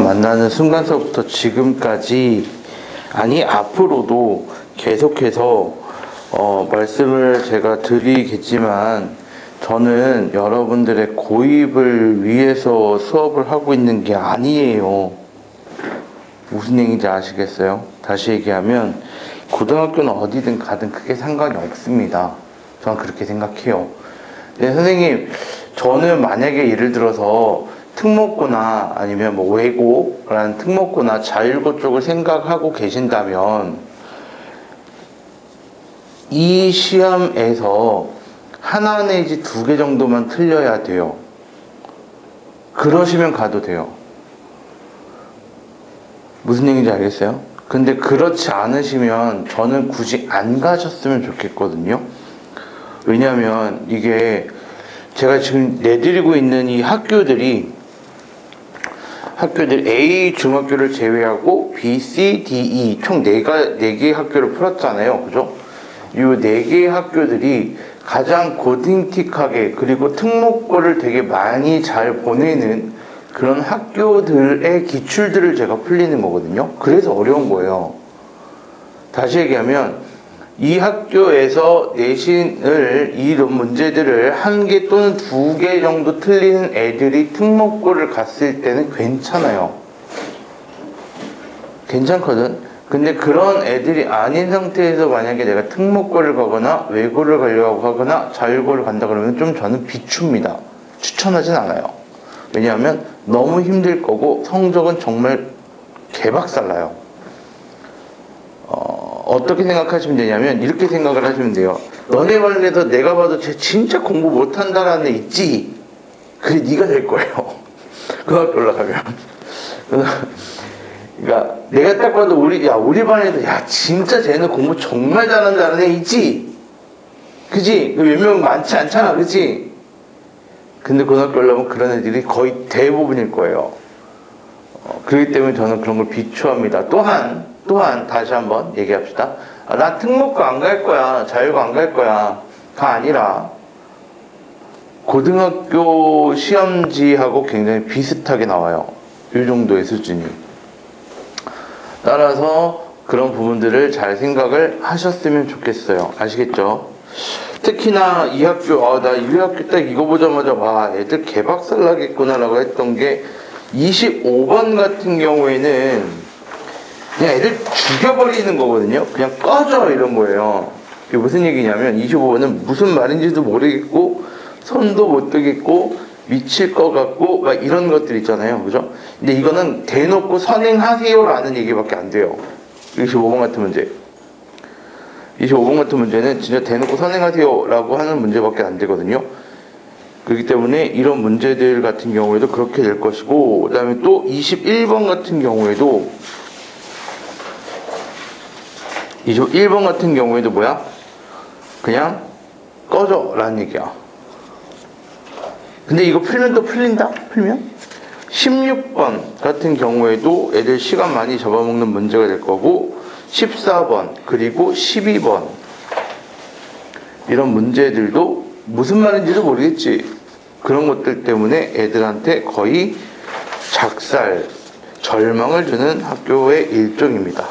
만나는 순간서부터 지금까지, 아니 앞으로도 계속해서 말씀을 제가 드리겠지만, 저는 여러분들의 고입을 위해서 수업을 하고 있는 게 아니에요. 무슨 얘기인지 아시겠어요? 다시 얘기하면 고등학교는 어디든 가든 크게 상관이 없습니다. 저는 그렇게 생각해요. 네, 선생님, 저는 만약에 예를 들어서 특목고나 아니면 뭐 외고라는 특목고나 자율고 쪽을 생각하고 계신다면, 이 시험에서 하나 내지 두 개 정도만 틀려야 돼요. 그러시면 가도 돼요. 무슨 얘기인지 알겠어요? 근데 그렇지 않으시면 저는 굳이 안 가셨으면 좋겠거든요. 왜냐하면 이게 제가 지금 내드리고 있는 이 학교들 A 중학교를 제외하고 B, C, D, E 총 4개의 학교를 풀었잖아요. 그죠? 이 4개의 학교들이 가장 고딩틱하게, 그리고 특목고를 되게 많이 잘 보내는 그런 학교들의 기출들을 제가 풀리는 거거든요. 그래서 어려운 거예요. 다시 얘기하면 이 학교에서 내신을, 이런 문제들을 1개 또는 2개 정도 틀리는 애들이 특목고를 갔을 때는 괜찮아요. 괜찮거든. 근데 그런 애들이 아닌 상태에서 만약에 내가 특목고를 가거나 외고를 가려고 하거나 자율고를 간다 그러면 좀 저는 비춥니다. 추천하진 않아요. 왜냐하면 너무 힘들 거고 성적은 정말 개박살나요. 어떻게 생각하시면 되냐면 이렇게 생각을 하시면 돼요. 너네 반에서 내가 봐도 쟤 진짜 공부 못한다라는 애 있지? 그게 네가 될 거예요. 그 학교 올라가면. 그러니까 내가 딱 봐도 우리 반에도 진짜 쟤는 공부 정말 잘한다는 애 있지? 그지? 몇 명 많지 않잖아, 그지? 근데 고등학교 올라오면 그런 애들이 거의 대부분일 거예요. 그렇기 때문에 저는 그런 걸 비추합니다. 또한 다시 한번 얘기합시다. 나 특목고 안 갈 거야, 자율고 안 갈 거야 가 아니라 고등학교 시험지하고 굉장히 비슷하게 나와요. 이 정도의 수준이. 따라서 그런 부분들을 잘 생각을 하셨으면 좋겠어요. 아시겠죠? 특히나 이 학교, 나 이 학교 딱 이거 보자마자 와, 애들 개박살 나겠구나 라고 했던 게 25번 같은 경우에는 그냥 애들 죽여버리는 거거든요. 그냥 꺼져 이런 거예요. 이게 무슨 얘기냐면 25번은 무슨 말인지도 모르겠고 손도 못 뜨겠고 미칠 것 같고 막 이런 것들 있잖아요. 그죠? 근데 이거는 대놓고 선행하세요라는 얘기밖에 안 돼요. 25번 같은 문제. 25번 같은 문제는 진짜 대놓고 선행하세요라고 하는 문제밖에 안 되거든요. 그렇기 때문에 이런 문제들 같은 경우에도 그렇게 될 것이고, 그 다음에 또 21번 같은 경우에도 21번 같은 경우에도 뭐야? 그냥 꺼져 라는 얘기야. 근데 이거 풀면 또 풀린다? 풀면? 16번 같은 경우에도 애들 시간 많이 잡아먹는 문제가 될 거고, 14번 그리고 12번 이런 문제들도 무슨 말인지도 모르겠지. 그런 것들 때문에 애들한테 거의 작살, 절망을 주는 학교의 일종입니다.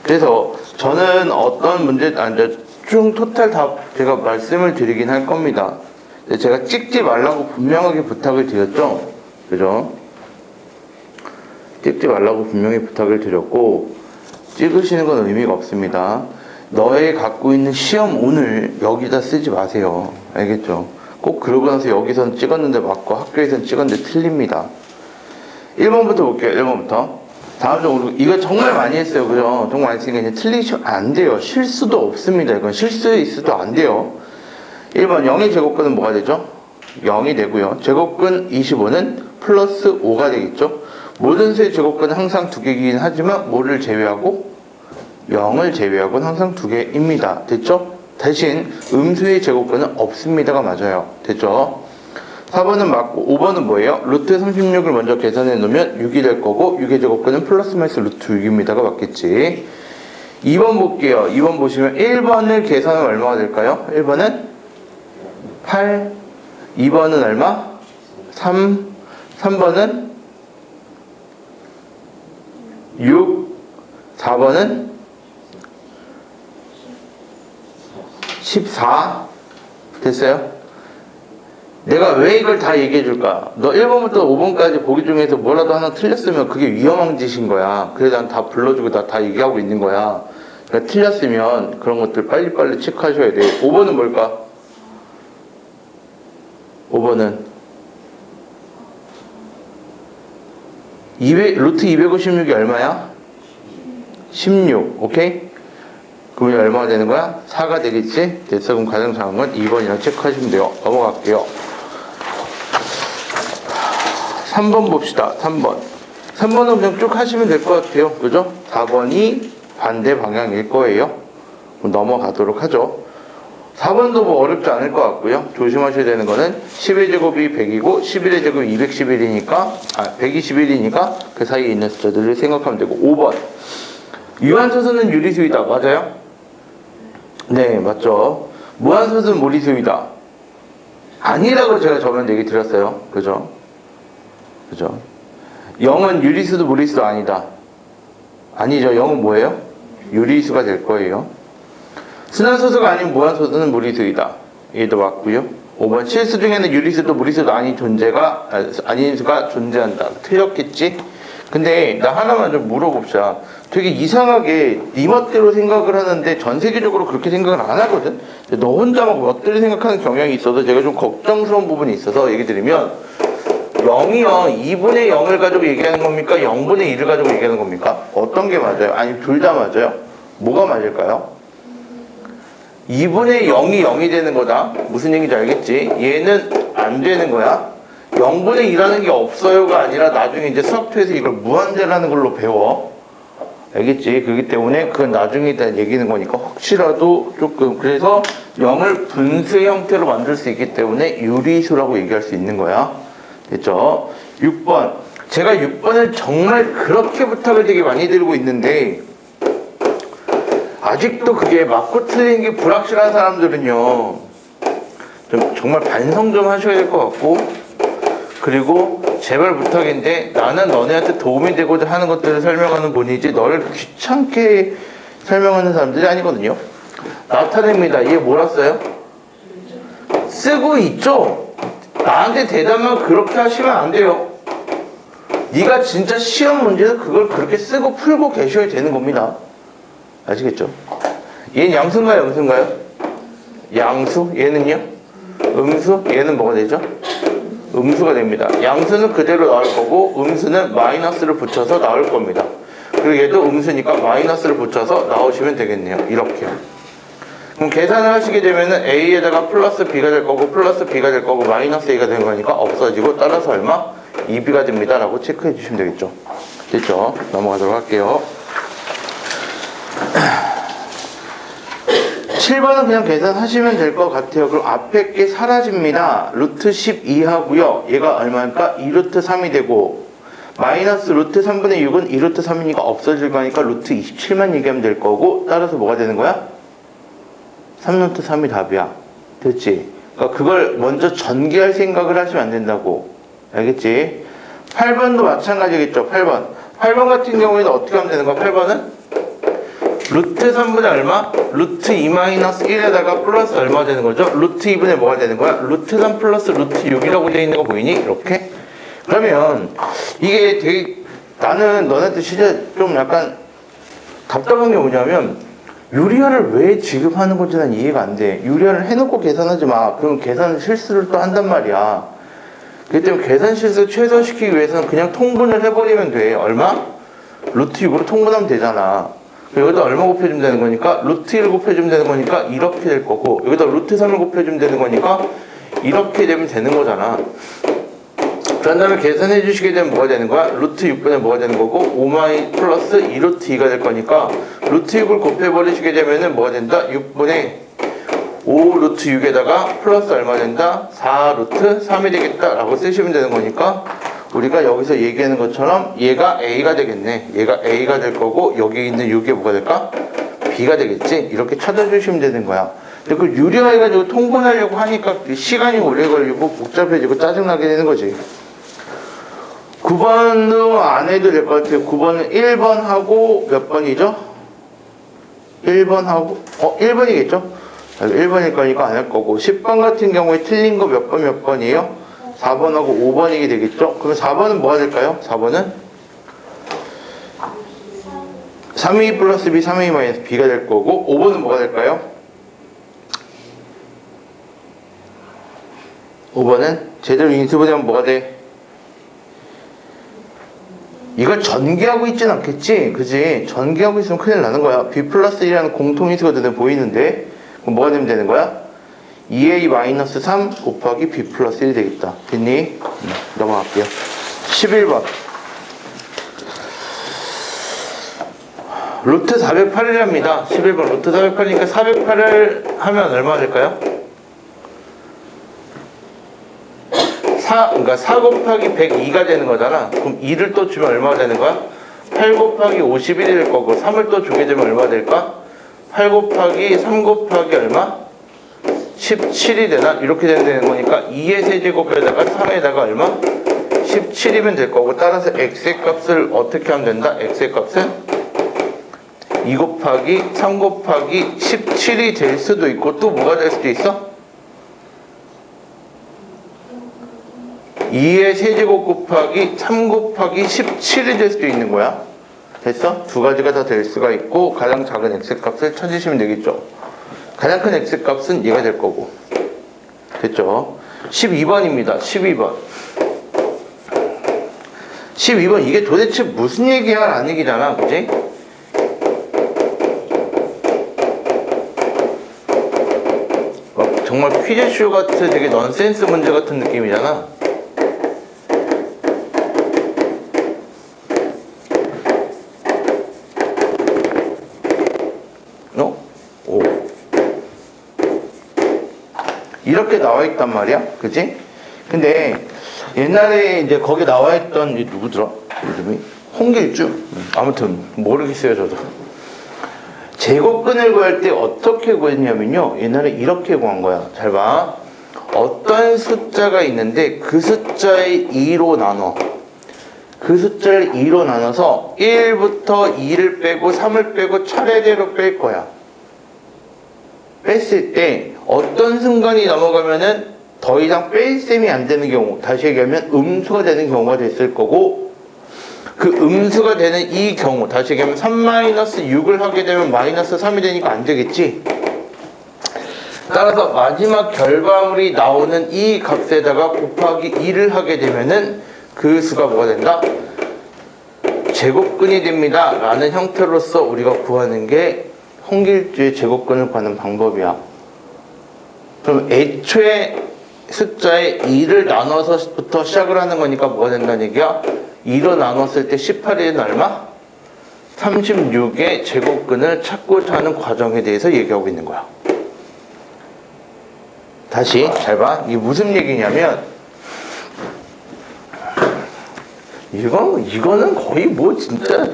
그래서 저는 어떤 문제, 쭉 토탈 다 제가 말씀을 드리긴 할 겁니다. 제가 찍지 말라고 분명하게 부탁을 드렸죠. 그죠? 찍지 말라고 분명히 부탁을 드렸고, 찍으시는 건 의미가 없습니다. 너의 갖고 있는 시험운을 여기다 쓰지 마세요. 알겠죠? 꼭 그러고 나서 여기선 찍었는데 맞고 학교에선 찍었는데 틀립니다. 1번부터 볼게요. 1번부터. 다음 중 이거 정말 많이 했어요. 그죠? 정말 많이 했으니까 이제 틀리시면 안 돼요. 실수도 없습니다. 이건 실수 있어도 안 돼요. 1번 0의 제곱근은 뭐가 되죠? 0이 되고요. 제곱근 25는 플러스 5가 되겠죠? 모든 수의 제곱근은 항상 2개이긴 하지만 뭐를 제외하고? 0을 제외하고는 항상 2개입니다. 됐죠? 대신 음수의 제곱근은 없습니다가 맞아요. 됐죠? 4번은 맞고 5번은 뭐예요? 루트 36을 먼저 계산해 놓으면 6이 될 거고 6의 제곱근은 플러스 마이너스 루트 6입니다가 맞겠지. 2번 볼게요. 2번 보시면 1번을 계산하면 얼마가 될까요? 1번은 8, 2번은 얼마? 3, 3번은 6, 4번은 14. 됐어요? 내가 왜 이걸 다 얘기해 줄까? 너 1번부터 5번까지 보기 중에서 뭐라도 하나 틀렸으면 그게 위험한 짓인 거야. 그래서 난 다 불러주고 다 얘기하고 있는 거야. 그러니까 틀렸으면 그런 것들 빨리빨리 체크하셔야 돼요. 5번은 뭘까? 5번은 루트 256이 얼마야? 16. 오케이? 그러면 얼마가 되는 거야? 4가 되겠지? 됐어. 그럼 가장 작은 건 2번이라고 체크하시면 돼요. 넘어갈게요. 3번 봅시다. 3번. 3번은 그냥 쭉 하시면 될 것 같아요. 그죠? 4번이 반대 방향일 거예요. 그럼 넘어가도록 하죠. 4번도 뭐 어렵지 않을 것 같고요. 조심하셔야 되는 거는 10의 제곱이 100이고 11의 제곱이 211이니까 121이니까 그 사이에 있는 숫자들을 생각하면 되고. 5번. 유한소수는 유리수이다. 맞아요? 네, 맞죠. 무한소수는 무리수이다. 아니라고 제가 저번 얘기 드렸어요. 그죠? 그죠? 0은 유리수도 무리수도 아니다. 아니죠. 0은 뭐예요? 유리수가 될 거예요. 순환소수가 아닌 무한소수는 무리수이다. 얘도 맞고요. 5번 실수 중에는 유리수도 무리수도 아닌 수가 존재한다. 틀렸겠지? 근데 나 하나만 좀 물어봅시다. 되게 이상하게 네 멋대로 생각을 하는데 전 세계적으로 그렇게 생각을 안 하거든? 너 혼자 막 멋대로 생각하는 경향이 있어서 제가 좀 걱정스러운 부분이 있어서 얘기 드리면 0이요 2분의 0을 가지고 얘기하는 겁니까? 0분의 1을 가지고 얘기하는 겁니까? 어떤 게 맞아요? 아니면 둘 다 맞아요? 뭐가 맞을까요? 2분의 0이 0이 되는 거다. 무슨 얘기인지 알겠지? 얘는 안 되는 거야. 0분의 2라는 게 없어요가 아니라 나중에 이제 수학표에서 이걸 무한대라는 걸로 배워. 알겠지? 그렇기 때문에 그건 나중에 대한 얘기는 거니까 혹시라도 조금 그래서 0을 분수의 형태로 만들 수 있기 때문에 유리수라고 얘기할 수 있는 거야. 됐죠? 6번. 제가 6번을 정말 그렇게 부탁을 되게 많이 드리고 있는데 아직도 그게 맞고 틀린 게 불확실한 사람들은요 좀 정말 반성 좀 하셔야 될 것 같고, 그리고 제발 부탁인데 나는 너네한테 도움이 되고자 하는 것들을 설명하는 분이지 너를 귀찮게 설명하는 사람들이 아니거든요. 나타냅니다. 얘 뭐라 써요? 쓰고 있죠? 나한테 대답만 그렇게 하시면 안 돼요. 네가 진짜 시험 문제에서 그걸 그렇게 쓰고 풀고 계셔야 되는 겁니다. 아시겠죠? 얘는 양수인가요? 음수인가요? 양수? 얘는요? 음수? 얘는 뭐가 되죠? 음수가 됩니다. 양수는 그대로 나올 거고 음수는 마이너스를 붙여서 나올 겁니다. 그리고 얘도 음수니까 마이너스를 붙여서 나오시면 되겠네요. 이렇게요. 그럼 계산을 하시게 되면은 A에다가 플러스 B가 될 거고 플러스 B가 될 거고 마이너스 A가 되는 거니까 없어지고 따라서 얼마? 2B가 됩니다. 라고 체크해 주시면 되겠죠. 됐죠? 넘어가도록 할게요. 7번은 그냥 계산하시면 될 것 같아요. 그럼 앞에 게 사라집니다. 루트 12 하고요. 얘가 얼마니까? 2루트 3이 되고 마이너스 루트 3분의 6은 2루트 3이니까 없어질 거니까 루트 27만 얘기하면 될 거고 따라서 뭐가 되는 거야? 3루트 3이 답이야. 됐지? 그러니까 그걸 먼저 전개할 생각을 하시면 안 된다고. 알겠지? 8번도 마찬가지겠죠. 8번. 8번 같은 경우에는 어떻게 하면 되는 거야? 8번은? 루트 3분의 얼마? 루트 2 마이너스 1에다가 플러스 얼마 되는 거죠? 루트 2분의 뭐가 되는 거야? 루트 3 플러스 루트 6이라고 되어 있는 거 보이니? 이렇게? 그러면 이게 되게 나는 너네한테 진짜 좀 약간 답답한 게 뭐냐면 유리화를 왜 지급하는 건지 난 이해가 안 돼. 유리화를 해놓고 계산하지 마. 그럼 계산 실수를 또 한단 말이야. 그렇기 때문에 계산 실수 최소화시키기 위해서는 그냥 통분을 해버리면 돼. 얼마? 루트 6으로 통분하면 되잖아. 여기다 얼마 곱해주면 되는 거니까 루트 1 곱해주면 되는 거니까 이렇게 될 거고 여기다 루트 3을 곱해주면 되는 거니까 이렇게 되면 되는 거잖아. 그런 다음에 계산해 주시게 되면 뭐가 되는 거야? 루트 6분의 뭐가 되는 거고 5마이 플러스 2루트 2가 될 거니까 루트 6을 곱해버리시게 되면은 뭐가 된다? 6분의 5 루트 6에다가 플러스 얼마 된다? 4 루트 3이 되겠다 라고 쓰시면 되는 거니까 우리가 여기서 얘기하는 것처럼 얘가 A가 되겠네. 얘가 A가 될 거고 여기 있는 6이 뭐가 될까? B가 되겠지? 이렇게 찾아주시면 되는 거야. 근데 그걸 유리화해가지고 통분하려고 하니까 시간이 오래 걸리고 복잡해지고 짜증나게 되는 거지. 9번도 안 해도 될 것 같아요. 9번은 1번 하고 몇 번이죠? 1번 하고 1번이겠죠? 1번일 거니까 안 할 거고 10번 같은 경우에 틀린 거 몇 번이에요? 4번하고 5번이게 되겠죠? 그럼 4번은 뭐가 될까요? 4번은 3a 플러스 b, 3a 마이너스 b가 될 거고 5번은 뭐가 될까요? 5번은 제대로 인수분해하면 뭐가 돼? 이걸 전개하고 있진 않겠지? 그지? 전개하고 있으면 큰일 나는 거야. b 플러스 1이라는 공통인수가 눈에 보이는데 그럼 뭐가 되면 되는 거야? 2a 마이너스 3 곱하기 b 플러스 1이 되겠다. 됐니? 넘어갈게요. 11번 루트 408이랍니다. 11번 루트 408이니까 408을 하면 얼마 될까요? 그러니까 4 곱하기 102가 되는 거잖아. 그럼 2를 또 주면 얼마가 되는 거야? 8 곱하기 51이 될 거고 3을 또 주게 되면 얼마 될까? 8 곱하기 3 곱하기 얼마? 17이 되나? 이렇게 되는 거니까 2의 세제곱에다가 3에다가 얼마? 17이면 될 거고 따라서 x의 값을 어떻게 하면 된다? x의 값은 2 곱하기 3 곱하기 17이 될 수도 있고 또 뭐가 될 수도 있어? 2의 세제곱 곱하기 3 곱하기 17이 될 수도 있는 거야. 됐어? 두 가지가 다 될 수가 있고 가장 작은 x값을 찾으시면 되겠죠. 가장 큰 x값은 얘가 될 거고. 됐죠? 12번입니다. 12번. 12번 이게 도대체 무슨 얘기야? 라는 얘기잖아. 그치? 정말 퀴즈쇼 같은 되게 넌센스 문제 같은 느낌이잖아. 이렇게 나와 있단 말이야. 그치? 근데 옛날에 이제 거기 나와 있던 누구더라? 이름이? 홍길주? 아무튼 모르겠어요 저도. 제곱근을 구할 때 어떻게 구했냐면요. 옛날에 이렇게 구한 거야. 잘 봐. 어떤 숫자가 있는데 그 숫자의 2로 나눠. 그 숫자를 2로 나눠서 1부터 2를 빼고 3을 빼고 차례대로 뺄 거야. 뺐을 때 어떤 순간이 넘어가면은 더 이상 뺄 셈이 안 되는 경우, 다시 얘기하면 음수가 되는 경우가 됐을 거고, 그 음수가 되는 이 경우, 다시 얘기하면 3-6을 하게 되면 마이너스 3이 되니까 안 되겠지. 따라서 마지막 결과물이 나오는 이 값에다가 곱하기 2를 하게 되면은 그 수가 뭐가 된다? 제곱근이 됩니다 라는 형태로서 우리가 구하는 게 홍길주의 제곱근을 구하는 방법이야. 그럼 애초에 숫자에 2를 나눠서부터 시작을 하는 거니까 뭐가 된다는 얘기야? 2로 나눴을 때 18은 얼마? 36의 제곱근을 찾고자 하는 과정에 대해서 얘기하고 있는 거야. 다시 잘 봐. 이게 무슨 얘기냐면 이거는 거의 뭐 진짜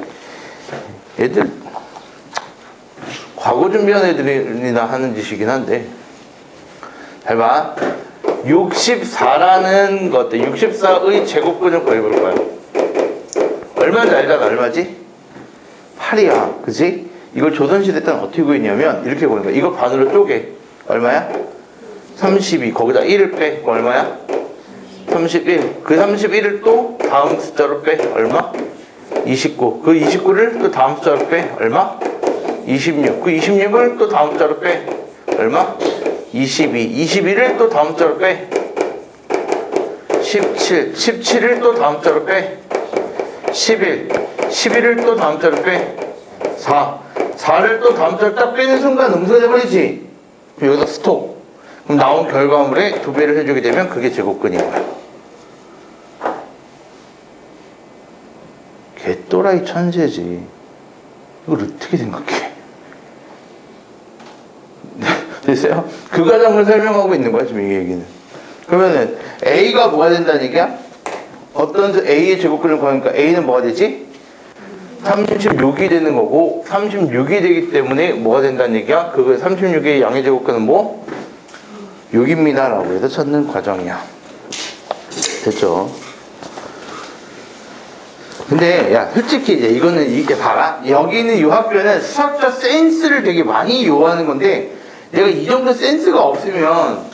애들 과거 준비한 애들이나 하는 짓이긴 한데, 잘 봐. 64라는 것들, 64의 제곱근을 구해볼 거야. 얼마인지 알잖아. 얼마지? 8이야. 그치? 이걸 조선시대 때는 어떻게 구했냐면 이렇게 구하는 거야. 이거 반으로 쪼개. 얼마야? 32. 거기다 1을 빼. 그거 얼마야? 31. 그 31을 또 다음 숫자로 빼. 얼마? 29. 그 29를 또 다음 숫자로 빼. 얼마? 26. 그 26을 또 다음 숫자로 빼. 얼마? 22. 21을 또 다음 숫자로 빼. 17. 17을 또 다음 숫자로 빼. 11. 11을 또 다음 숫자로 빼. 4. 4를 또 다음 숫자로 딱 빼는 순간 음수가 돼버리지. 그럼 여기다 스톱. 그럼 나온 결과물에 2배를 해주게 되면 그게 제곱근인 거야. 개또라이 천재지. 이걸 어떻게 생각해? 됐어요? 그 과정을 설명하고 있는 거야 지금 이 얘기는. 그러면은 A가 뭐가 된다는 얘기야? 어떤 A의 제곱근을 구하니까 A는 뭐가 되지? 36이 되는 거고, 36이 되기 때문에 뭐가 된다는 얘기야? 그 36의 양의 제곱근은 뭐? 6입니다 라고 해서 찾는 과정이야. 됐죠? 근데 야 솔직히 이제 이거는 이게 봐라, 여기 있는 이 학교는 수학자 센스를 되게 많이 요하는 건데 내가 이 정도 센스가 없으면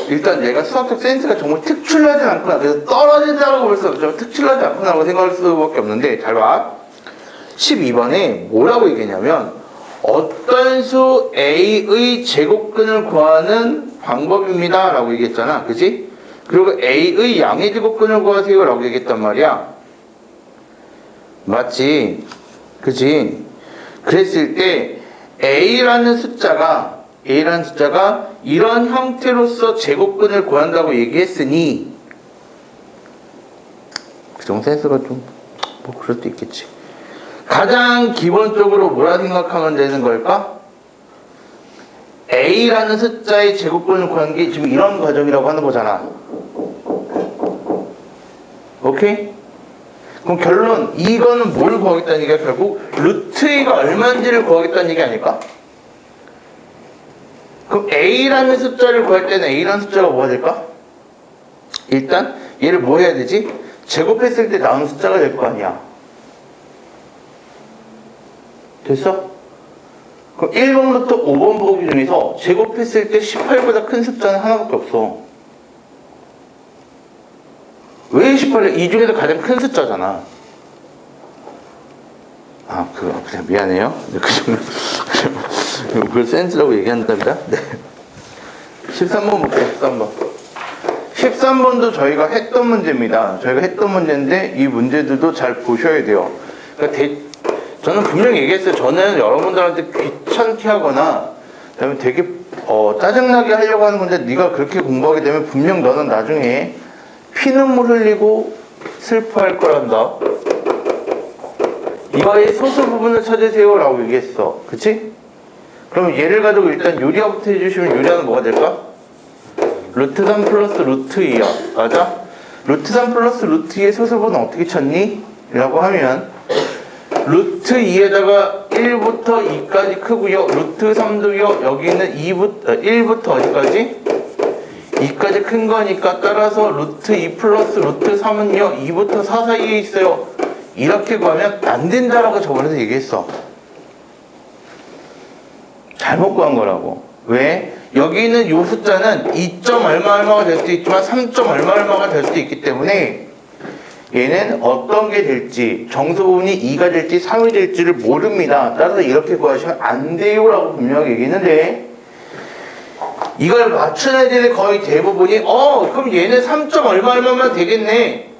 일단 내가 수학적 센스가 정말 특출나지 않구나, 그래서 떨어진다고 볼 수 없죠. 특출나지 않구나라고 생각할 수밖에 없는데 잘 봐. 12번에 뭐라고 얘기했냐면 어떤 수 A의 제곱근을 구하는 방법입니다 라고 얘기했잖아, 그치? 그리고 A의 양의 제곱근을 구하세요 라고 얘기했단 말이야. 맞지? 그치? 그랬을 때 A라는 숫자가 이런 형태로서 제곱근을 구한다고 얘기했으니 그 정도 센스가 좀 뭐 그럴 수도 있겠지. 가장 기본적으로 뭐라 생각하면 되는 걸까? A라는 숫자의 제곱근을 구하는 게 지금 이런 과정이라고 하는 거잖아. 오케이? 그럼 결론, 이거는 뭘 구하겠다는 얘기야? 결국 루트 A가 얼마인지를 구하겠다는 얘기 아닐까? 그럼 A라는 숫자를 구할 때는 A라는 숫자가 뭐가 될까? 일단 얘를 뭐 해야 되지? 제곱했을 때 나오는 숫자가 될 거 아니야. 됐어? 그럼 1번부터 5번 보기 중에서 제곱했을 때 18보다 큰 숫자는 하나밖에 없어. 왜 18이야? 이 중에서 가장 큰 숫자잖아. 그냥 미안해요. 그걸 센스라고 얘기한답니다. 네. 13번 볼게요, 13번. 13번도 저희가 했던 문제입니다. 저희가 했던 문제인데 이 문제들도 잘 보셔야 돼요. 그러니까 저는 분명히 얘기했어요. 저는 여러분들한테 귀찮게 하거나 그다음에 되게 짜증나게 하려고 하는 건데 네가 그렇게 공부하게 되면 분명 너는 나중에 피눈물 흘리고 슬퍼할 거란다. 이거의 소수 부분을 찾으세요 라고 얘기했어. 그치? 그럼 얘를 가지고 일단 요리화부터 해주시면 요리화는 뭐가 될까? 루트 3 플러스 루트 2야. 맞아? 루트 3 플러스 루트 2의 소수분은 어떻게 찾니? 라고 하면 루트 2에다가 1부터 2까지 크고요. 루트 3도요. 여기는 1부터 어디까지? 2까지 큰 거니까 따라서 루트 2 플러스 루트 3은요 2부터 4 사이에 있어요. 이렇게 구하면 안 된다라고 저번에도 얘기했어. 잘못 구한 거라고. 왜? 여기 있는 요 숫자는 2점 얼마가 될 수도 있지만 3점 얼마가 될 수도 있기 때문에 얘는 어떤 게 될지, 정수 부분이 2가 될지 3이 될지를 모릅니다. 따라서 이렇게 구하시면 안 돼요 라고 분명히 얘기했는데 이걸 맞춘 애들의 거의 대부분이 그럼 얘는 3점 얼마만 되겠네.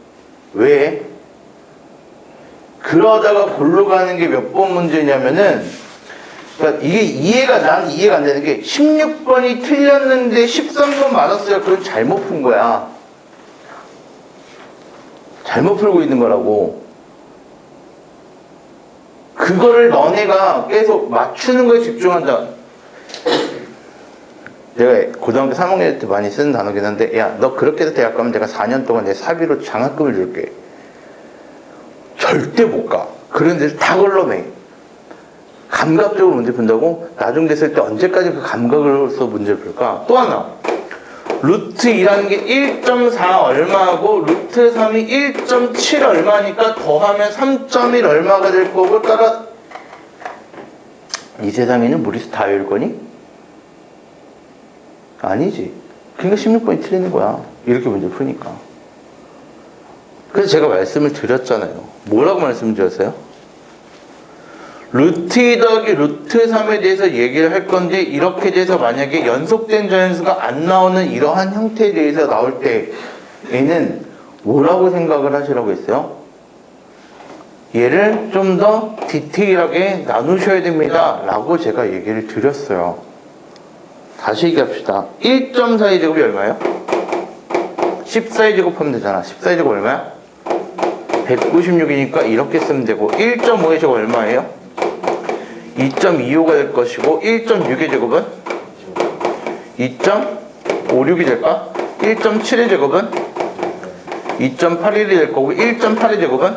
왜? 그러다가 골로 가는 게 몇 번 문제냐면은, 그러니까 이게 난 이해가 안 되는 게 16번이 틀렸는데 13번 맞았어요. 그건 잘못 푼 거야. 잘못 풀고 있는 거라고. 그거를 너네가 계속 맞추는 거에 집중한다. 내가 고등학교 3학년 때 많이 쓰는 단어긴 한데, 야, 너 그렇게 해서 대학 가면 내가 4년 동안 내 사비로 장학금을 줄게. 절대 못 가. 그런 데서 다 걸러내. 감각적으로 문제 푼다고? 나중 됐을 때 언제까지 그 감각으로서 문제를 풀까? 또 하나. 루트 2라는 게 1.4 얼마고 루트 3이 1.7 얼마니까 더하면 3.1 얼마가 될 거고 따라 이 세상에는 무리수 다 외울 거니? 아니지. 그러니까 16번이 틀리는 거야. 이렇게 문제 푸니까. 그래서 제가 말씀을 드렸잖아요. 뭐라고 말씀드렸어요? 루트 2 더하기 루트 3에 대해서 얘기를 할 건데 이렇게 돼서 만약에 연속된 자연수가 안 나오는 이러한 형태에 대해서 나올 때 얘는 뭐라고 생각을 하시라고 했어요? 얘를 좀 더 디테일하게 나누셔야 됩니다 라고 제가 얘기를 드렸어요. 다시 얘기합시다. 1.4의 제곱이 얼마예요? 14의 제곱하면 되잖아. 14의 제곱 얼마야? 196이니까 이렇게 쓰면 되고 1.5의 제곱 얼마예요? 2.25가 될 것이고 1.6의 제곱은 2.56이 될까? 1.7의 제곱은 2.81이 될 거고 1.8의 제곱은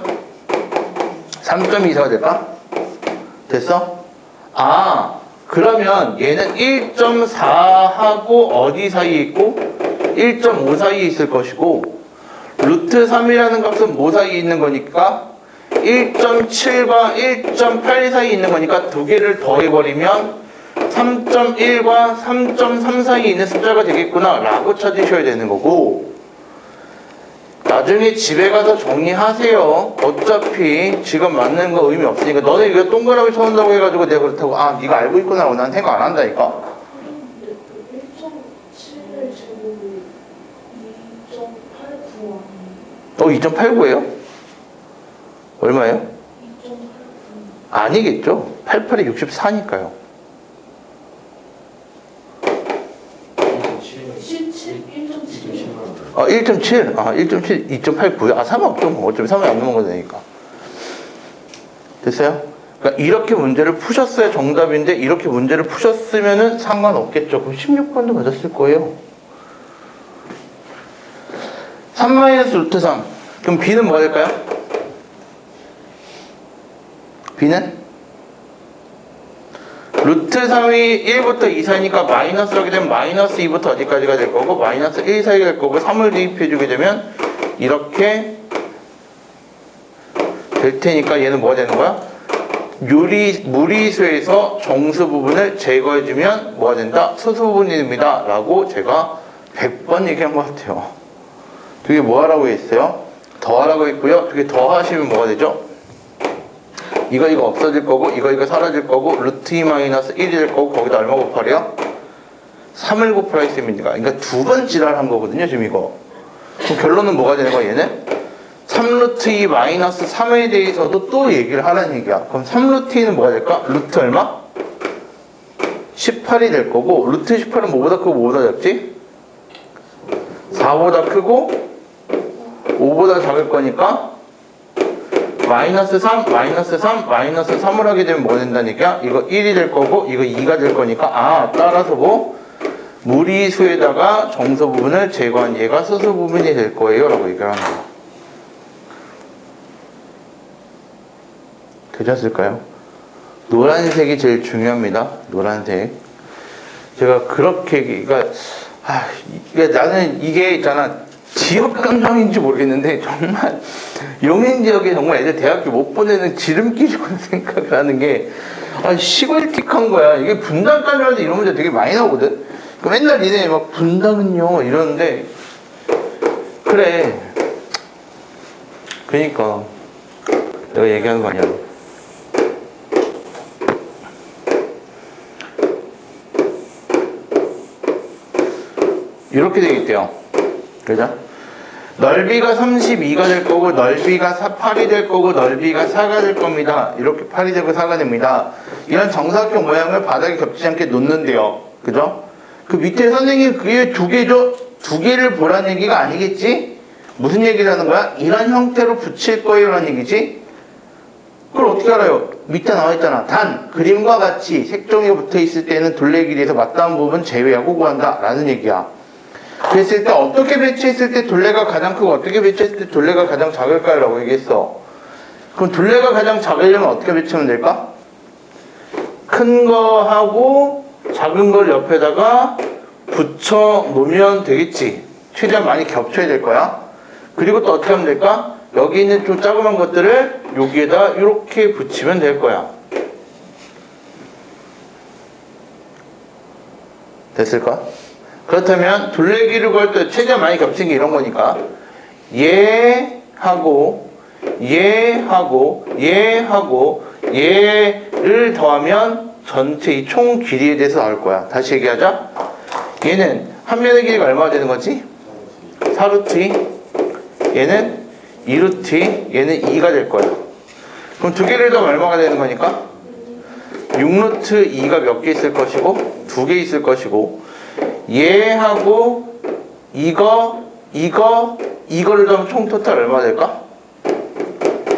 3.24가 될까? 됐어? 그러면 얘는 1.4하고 어디 사이에 있고 1.5 사이에 있을 것이고 루트 3이라는 값은 뭐 사이에 있는 거니까 1.7과 1.8 사이에 있는 거니까 두 개를 더해버리면 3.1과 3.3 사이에 있는 숫자가 되겠구나 라고 찾으셔야 되는 거고, 나중에 집에 가서 정리하세요. 어차피 지금 맞는 거 의미 없으니까. 너네 이거 동그라미 쳐온다고 해가지고 내가 그렇다고 네가 알고 있구나 하고 난 생각 안 한다니까. 1.7을 제곱이 2.89 2.89예요? 얼마예요? 2.89 아니겠죠. 88이 64니까요. 1.7. 1.7, 2.89. 상관없죠. 뭐. 어차피 3이 안 넘은 거니까. 됐어요? 그러니까 이렇게 문제를 푸셨어야 정답인데, 이렇게 문제를 푸셨으면은 상관없겠죠. 그럼 16번도 맞았을 거예요. 3-루트 3. 그럼 B는 뭐가 될까요? B는? 루트 3이 1부터 2 사이니까 마이너스를 하게 되면 마이너스 2부터 어디까지가 될 거고 마이너스 1 사이가 될 거고 3을 대입해 주게 되면 이렇게 될 테니까 얘는 뭐가 되는 거야? 무리수에서 정수 부분을 제거해 주면 뭐가 된다? 소수 부분이 됩니다 라고 제가 100번 얘기한 것 같아요. 두 개 뭐 하라고 했어요? 더하라고 했고요. 두 개 더하시면 뭐가 되죠? 이거 없어질 거고 이거 사라질 거고 루트 2 마이너스 1이 될 거고 거기다 얼마 곱하래요? 3을 곱하라 했습니다. 그러니까 두 번 지랄한 거거든요 지금 이거. 그럼 결론은 뭐가 되는 거야 얘는? 3루트 2 마이너스 3에 대해서도 또 얘기를 하라는 얘기야. 그럼 3루트 2는 뭐가 될까? 루트 얼마? 18이 될 거고 루트 18은 뭐보다 크고 뭐보다 작지? 4보다 크고 5보다 작을 거니까 마이너스 3, 마이너스 3, 마이너스 3을 하게 되면 뭐 된다니까? 이거 1이 될 거고 이거 2가 될 거니까 따라서 뭐? 무리수에다가 정수 부분을 제거한 얘가 소수 부분이 될 거예요 라고 얘기를 하는 거예요. 되셨을까요? 노란색이 제일 중요합니다. 노란색. 제가 그렇게 그러니까 나는 이게 있잖아. 지역 감정인지 모르겠는데 정말 용인 지역에 정말 애들 대학교 못 보내는 지름길이라고 생각을 하는 게 시골틱한 거야. 이게 분당까지 하는데 이런 문제 되게 많이 나오거든. 그 맨날 니네 막 분당은요 이러는데 그래. 그러니까 내가 얘기하는 거 아니야. 이렇게 되겠대요. 그죠? 넓이가 32가 될 거고 넓이가 8이 될 거고 넓이가 4가 될 겁니다. 이렇게 8이 되고 4가 됩니다. 이런 정사각형 모양을 바닥에 겹치지 않게 놓는데요. 그죠? 그 밑에 선생님이 그게 두 개죠? 두 개를 보라는 얘기가 아니겠지? 무슨 얘기를 하는 거야? 이런 형태로 붙일 거예요 라는 얘기지? 그걸 어떻게 알아요? 밑에 나와 있잖아. 단 그림과 같이 색종이 붙어 있을 때는 둘레 길이에서 맞닿은 부분 제외하고 구한다 라는 얘기야. 그랬을 때 어떻게 배치했을 때 둘레가 가장 크고 어떻게 배치했을 때 둘레가 가장 작을까요? 라고 얘기했어. 그럼 둘레가 가장 작으려면 어떻게 배치하면 될까? 큰 거 하고 작은 걸 옆에다가 붙여 놓으면 되겠지. 최대한 많이 겹쳐야 될 거야. 그리고 또 어떻게 하면 될까? 여기 있는 좀 자그만 것들을 여기에다 이렇게 붙이면 될 거야. 됐을까? 그렇다면 둘레길을 구할 때 최대한 많이 겹친 게 이런 거니까 얘하고 얘하고 얘하고 얘를 더하면 전체 이 총 길이에 대해서 나올 거야. 다시 얘기하자. 얘는 한 면의 길이가 얼마나 되는 거지? 4루트 2. 얘는 2루트 2. 얘는 2가 될 거야. 그럼 두 개를 더하면 얼마가 되는 거니까? 6루트 2가 몇 개 있을 것이고 2개 있을 것이고 얘하고 이거를 더하면 총 토탈 얼마 될까?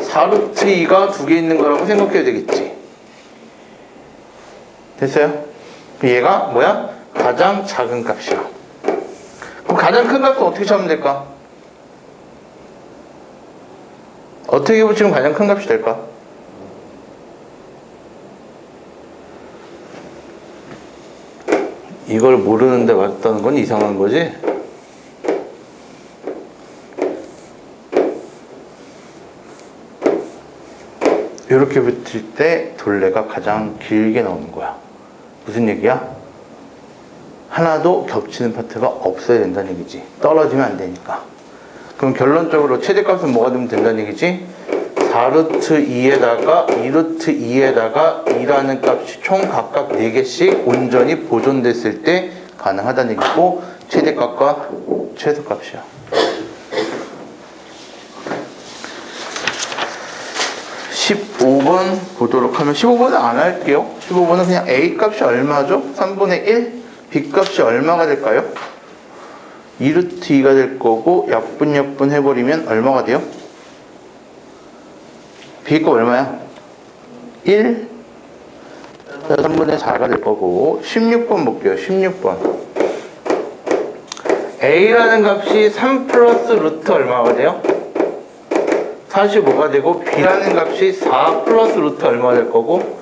4루트 2가 2개 있는 거라고 생각해야 되겠지. 됐어요? 얘가 뭐야? 가장 작은 값이야. 그럼 가장 큰 값은 어떻게 찾으면 될까? 어떻게 붙이면 가장 큰 값이 될까? 이걸 모르는데 맞다는 건 이상한 거지? 이렇게 붙일 때 둘레가 가장 길게 나오는 거야. 무슨 얘기야? 하나도 겹치는 파트가 없어야 된다는 얘기지. 떨어지면 안 되니까. 그럼 결론적으로 최대값은 뭐가 되면 된다는 얘기지? 4루트 2에다가 2루트 2에다가 2라는 값이 총 각각 4개씩 온전히 보존됐을 때 가능하다는 얘기고, 최대값과 최소값이야. 15번 보도록 하면, 15번은 안 할게요. 15번은 그냥 A 값이 얼마죠? 3분의 1? B 값이 얼마가 될까요? 2루트 2가 될 거고, 약분 해버리면 얼마가 돼요? B 값 얼마야? 1? 3분의 4가 될 거고, 16번 볼게요. 16번. A라는 값이 3 플러스 루트 얼마가 돼요? 45가 되고, B라는 값이 4 플러스 루트 얼마가 될 거고,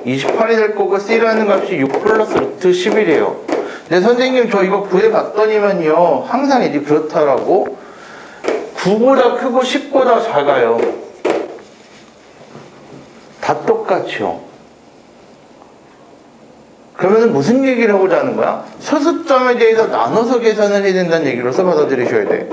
28이 될 거고, C라는 값이 6 플러스 루트 11이에요. 근데 선생님 저 이거 구해봤더니만요, 항상 이제 그렇다라고. 9보다 크고 10보다 작아요. 다 똑같죠. 그러면 무슨 얘기를 하고자 하는 거야? 소수점에 대해서 나눠서 계산을 해야 된다는 얘기로서 받아들이셔야 돼.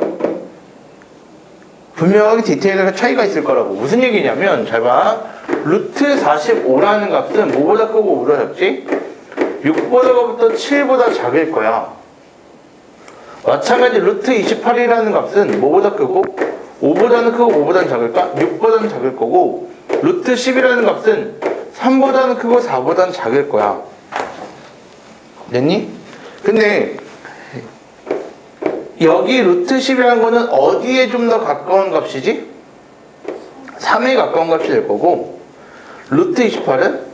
분명하게 디테일하게 차이가 있을 거라고. 무슨 얘기냐면, 잘 봐. 루트 45라는 값은 뭐보다 크고 뭐보다 작지? 6보다부터 7보다 작을 거야. 마찬가지 루트 28이라는 값은 뭐보다 크고 5보다는 크고 5보다는 작을까? 6보다는 작을 거고, 루트 10이라는 값은 3보다는 크고 4보다는 작을 거야. 됐니? 근데 여기 루트 10이라는 거는 어디에 좀 더 가까운 값이지? 3에 가까운 값이 될 거고, 루트 28은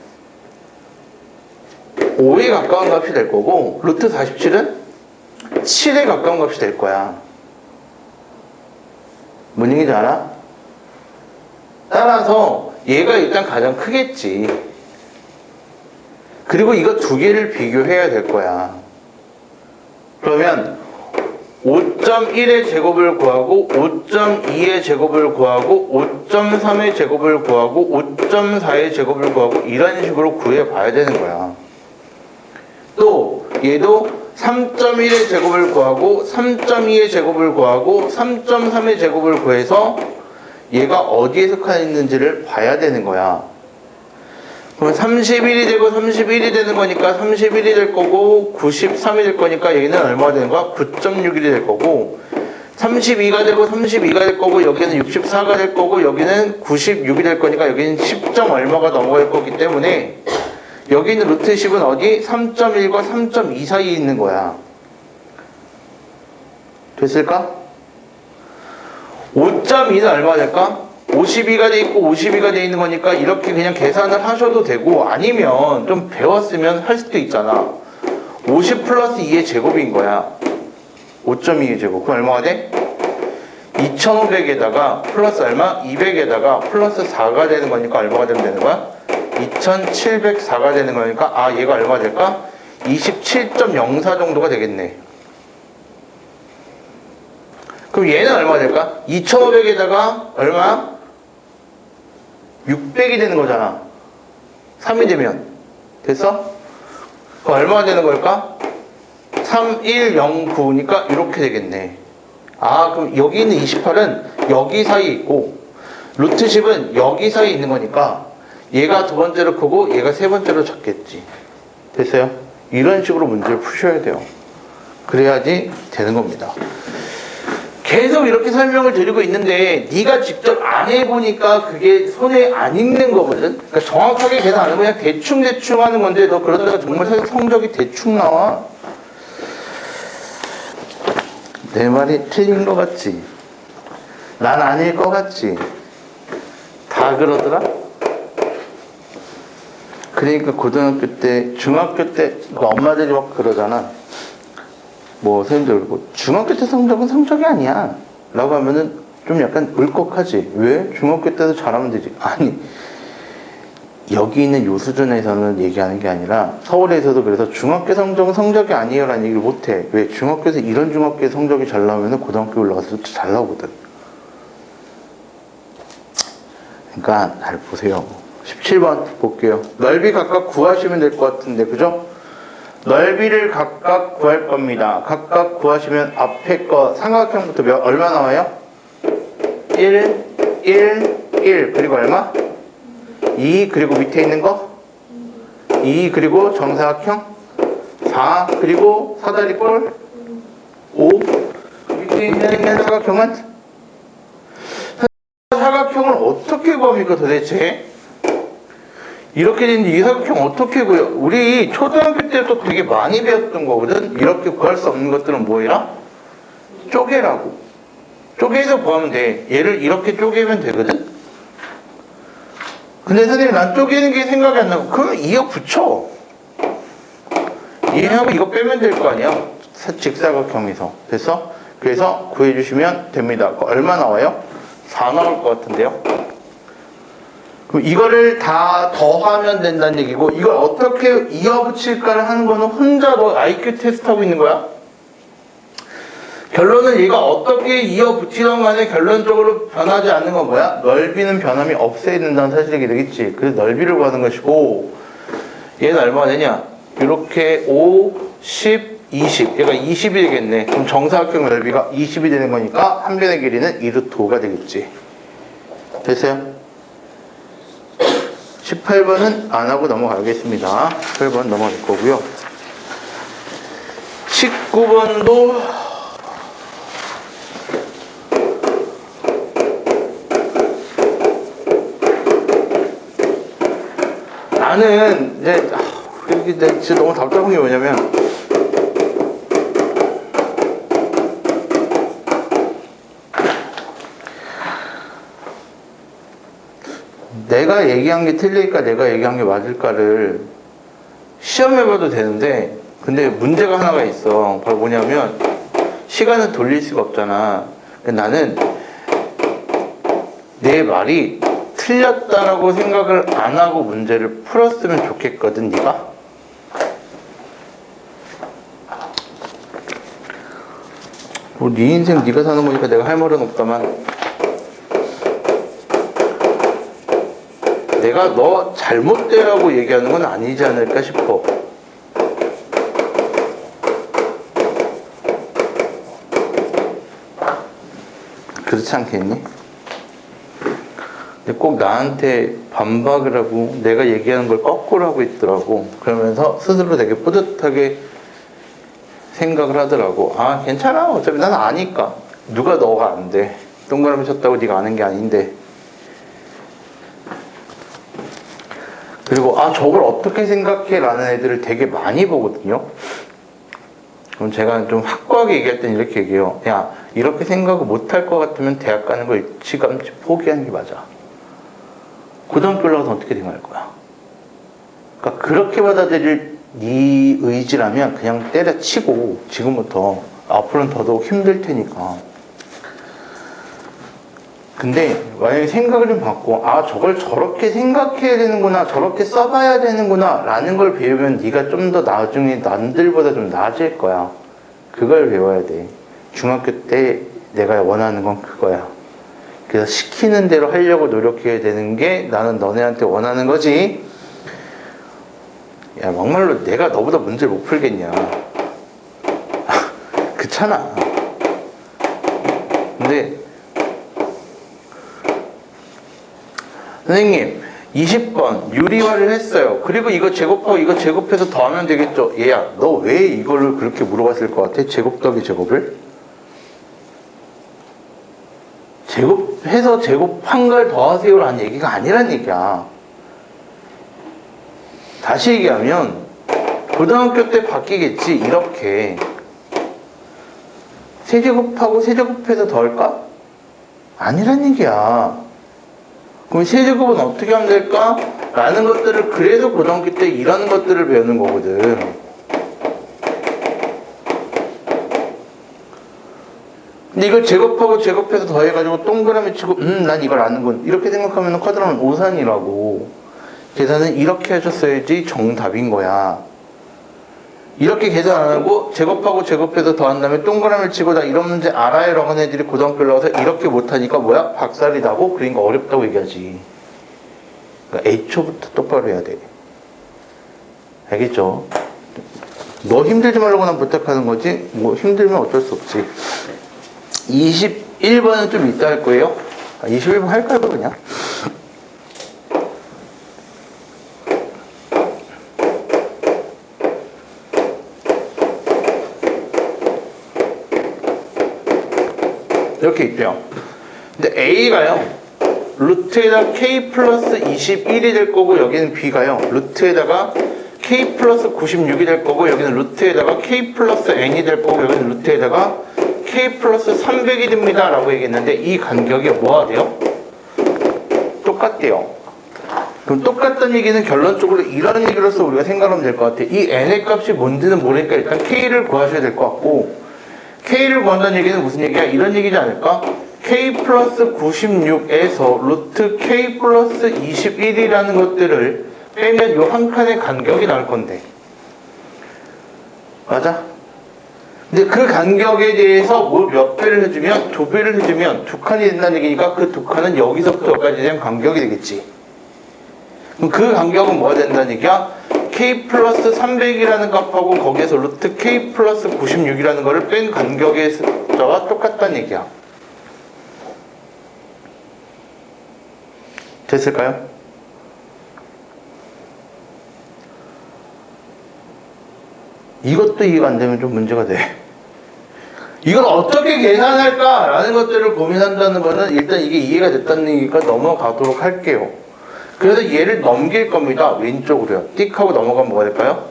5에 가까운 값이 될 거고, 루트 47은 7에 가까운 값이 될 거야. 뭔 얘기인지 알아? 따라서 얘가 일단 가장 크겠지. 그리고 이거 두 개를 비교해야 될 거야. 그러면 5.1의 제곱을 구하고, 5.2의 제곱을 구하고, 5.3의 제곱을 구하고, 5.4의 제곱을 구하고, 이런 식으로 구해봐야 되는 거야. 또 얘도 3.1의 제곱을 구하고, 3.2의 제곱을 구하고, 3.3의 제곱을 구해서 얘가 어디에 속해 있는지를 봐야 되는 거야. 그럼 31이 되고 31이 되는 거니까 31이 될 거고, 93이 될 거니까 여기는 얼마가 되는 거야? 9.61이 될 거고, 32가 되고 32가 될 거고, 여기는 64가 될 거고, 여기는 96이 될 거니까 여기는 10점 얼마가 넘어갈 거기 때문에 여기 있는 루트 10은 어디? 3.1과 3.2 사이에 있는 거야. 됐을까? 5.2는 얼마가 될까? 52가 돼 있고 52가 돼 있는 거니까 이렇게 그냥 계산을 하셔도 되고, 아니면 좀 배웠으면 할 수도 있잖아. 50 플러스 2의 제곱인 거야. 5.2의 제곱. 그럼 얼마가 돼? 2500에다가 플러스 얼마? 200에다가 플러스 4가 되는 거니까 얼마가 되면 되는 거야? 2704가 되는 거니까, 아, 얘가 얼마 될까? 27.04 정도가 되겠네. 그럼 얘는 얼마 될까? 2500에다가 얼마? 600이 되는 거잖아. 3이 되면. 됐어? 그럼 얼마가 되는 걸까? 3109니까 이렇게 되겠네. 아, 그럼 여기 있는 28은 여기 사이에 있고, 루트 10은 여기 사이에 있는 거니까 얘가 두 번째로 크고 얘가 세 번째로 작겠지. 됐어요? 이런 식으로 문제를 푸셔야 돼요. 그래야지 되는 겁니다. 계속 이렇게 설명을 드리고 있는데 네가 직접 안 해보니까 그게 손에 안 익는 거거든. 그러니까 정확하게 계산 안 하고 그냥 대충 하는 건데, 너 그러다가 정말 성적이 대충 나와? 내 말이 틀린 거 같지? 난 아닐 거 같지? 다 그러더라? 그러니까 고등학교 때, 중학교 때 엄마들이 막 그러잖아. 뭐 선생님들 뭐 중학교 때 성적은 성적이 아니야 라고 하면은 좀 약간 울컥하지. 왜? 중학교 때도 잘하면 되지. 아니, 여기 있는 요 수준에서는 얘기하는 게 아니라 서울에서도 그래서 중학교 성적은 성적이 아니에요 라는 얘기를 못해. 왜? 중학교에서 이런 중학교에 성적이 잘 나오면 고등학교 올라가서 잘 나오거든. 그러니까 잘 보세요. 17번 볼게요. 넓이 각각 구하시면 될 것 같은데, 그죠? 넓이를 각각 구할 겁니다. 각각 구하시면 앞에 거 삼각형부터 얼마 나와요? 1, 1, 1 그리고 얼마? 2 그리고 밑에 있는 거? 2 그리고 정사각형? 4 그리고 사다리꼴? 5 밑에 있는 사각형은? 사각형을 어떻게 구합니까 도대체? 이렇게 된 이 사각형 어떻게 구해요? 우리 초등학교 때도 되게 많이 배웠던 거거든. 이렇게 구할 수 없는 것들은 뭐예요? 쪼개라고. 쪼개서 구하면 돼. 얘를 이렇게 쪼개면 되거든. 근데 선생님 난 쪼개는 게 생각이 안 나고 그러면 이어 붙여. 이해하고 이거 빼면 될 거 아니야. 직사각형에서. 됐어? 그래서 구해주시면 됩니다. 얼마 나와요? 4 나올 것 같은데요. 그럼 이거를 다 더하면 된다는 얘기고, 이걸 어떻게 이어붙일까를 하는 거는 혼자 너 IQ 테스트 하고 있는 거야. 결론은 얘가 어떻게 이어붙이던 간에 결론적으로 변하지 않는 건 뭐야? 넓이는 변함이 없어야 된다는 사실이 되겠지. 그래서 넓이를 구하는 것이고, 얘는 얼마가 되냐? 이렇게 5, 10, 20. 얘가 20이 되겠네. 그럼 정사각형 넓이가 20이 되는 거니까 한 변의 길이는 2루트 5가 되겠지. 됐어요? 18번은 안 하고 넘어가겠습니다. 18번 넘어갈 거고요. 19번도 나는 이제 이게 진짜 너무 답답한 게 뭐냐면 내가 얘기한 게 틀릴까 내가 얘기한 게 맞을까를 시험해봐도 되는데, 근데 문제가 하나가 있어. 바로 뭐냐면 시간을 돌릴 수가 없잖아. 나는 내 말이 틀렸다라고 생각을 안 하고 문제를 풀었으면 좋겠거든. 네가 뭐 네 인생 네가 사는 거니까 내가 할 말은 없다만, 내가 너 잘못되라고 얘기하는 건 아니지 않을까 싶어. 그렇지 않겠니? 근데 꼭 나한테 반박을 하고 내가 얘기하는 걸 거꾸로 하고 있더라고. 그러면서 스스로 되게 뿌듯하게 생각을 하더라고. 아 괜찮아, 어차피 난 아니까. 누가 너가 안 돼. 동그라미 쳤다고 네가 아는 게 아닌데. 그리고 아 저걸 어떻게 생각해? 라는 애들을 되게 많이 보거든요. 그럼 제가 좀 확고하게 얘기할 때는 이렇게 얘기해요. 야 이렇게 생각을 못할 것 같으면 대학 가는 걸 일찌감치 포기하는 게 맞아. 고등학교 올라가서 어떻게 생각할 거야? 그러니까 그렇게 받아들일 네 의지라면 그냥 때려치고 지금부터 앞으로는 더더욱 힘들 테니까. 근데 만약에 생각을 좀 바꿔, 아 저걸 저렇게 생각해야 되는구나, 저렇게 써봐야 되는구나 라는 걸 배우면 네가 좀 더 나중에 남들보다 좀 나아질 거야. 그걸 배워야 돼. 중학교 때 내가 원하는 건 그거야. 그래서 시키는 대로 하려고 노력해야 되는 게 나는 너네한테 원하는 거지. 야 막말로 내가 너보다 문제를 못 풀겠냐. 그렇잖아. 근데 선생님 20번 유리화를 했어요. 그리고 이거 제곱하고 이거 제곱해서 더하면 되겠죠. 얘야 너 왜 이거를 그렇게 물어봤을 것 같아? 제곱 더하기 제곱을? 제곱해서 제곱한 걸 더하세요라는 얘기가 아니란 얘기야. 다시 얘기하면 고등학교 때 바뀌겠지. 이렇게 세제곱하고 세제곱해서 더할까? 아니란 얘기야. 그럼 세제곱은 어떻게 하면 될까? 라는 것들을 그래서 고등학교 때 이런 것들을 배우는 거거든. 근데 이걸 제곱하고 제곱해서 더해가지고 동그라미 치고 난 이걸 아는군 이렇게 생각하면 쿼드라는 오산이라고. 계산은 이렇게 하셨어야지 정답인 거야. 이렇게 계산 안 하고 제곱하고 제곱해서 더한 다음에 동그라미를 치고 나 이런 문제 알아요 라고 하는 애들이 고등학교 올라가서 이렇게 못하니까 뭐야? 박살이 나고 그러니까 어렵다고 얘기하지. 그러니까 A초부터 똑바로 해야 돼. 알겠죠? 너 힘들지 말라고 난 부탁하는 거지, 뭐 힘들면 어쩔 수 없지. 21번은 좀 이따 할 거예요. 21번 할까요, 그냥? 이렇게 있대요. 근데 A가요, 루트에다 K 플러스 21이 될 거고, 여기는 B가요, 루트에다가 K 플러스 96이 될 거고, 여기는 루트에다가 K 플러스 N이 될 거고, 여기는 루트에다가 K 플러스 300이 됩니다 라고 얘기했는데, 이 간격이 뭐가 돼요? 똑같대요. 그럼 똑같다는 얘기는 결론적으로 이런 얘기로서 우리가 생각하면 될 것 같아. 이 N의 값이 뭔지는 모르니까 일단 K를 구하셔야 될 것 같고, K를 구한다는 얘기는 무슨 얘기야? 이런 얘기지 않을까? K 플러스 96에서 루트 K 플러스 21이라는 것들을 빼면 요 한 칸의 간격이 나올 건데. 맞아? 근데 그 간격에 대해서 뭐 몇 배를 해주면, 2배를 해주면 2칸이 된다는 얘기니까 그 2칸은 여기서부터 여기까지 되면 간격이 되겠지. 그럼 그 간격은 뭐가 된다는 얘기야? K 플러스 300이라는 값하고 거기에서 루트 K 플러스 96이라는 거를 뺀 간격의 숫자가 똑같다는 얘기야. 됐을까요? 이것도 이해가 안 되면 좀 문제가 돼. 이걸 어떻게 계산할까라는 것들을 고민한다는 거는 일단 이게 이해가 됐다는 얘기니까 넘어가도록 할게요. 그래서 얘를 넘길 겁니다. 왼쪽으로요. 띡 하고 넘어가면 뭐가 될까요?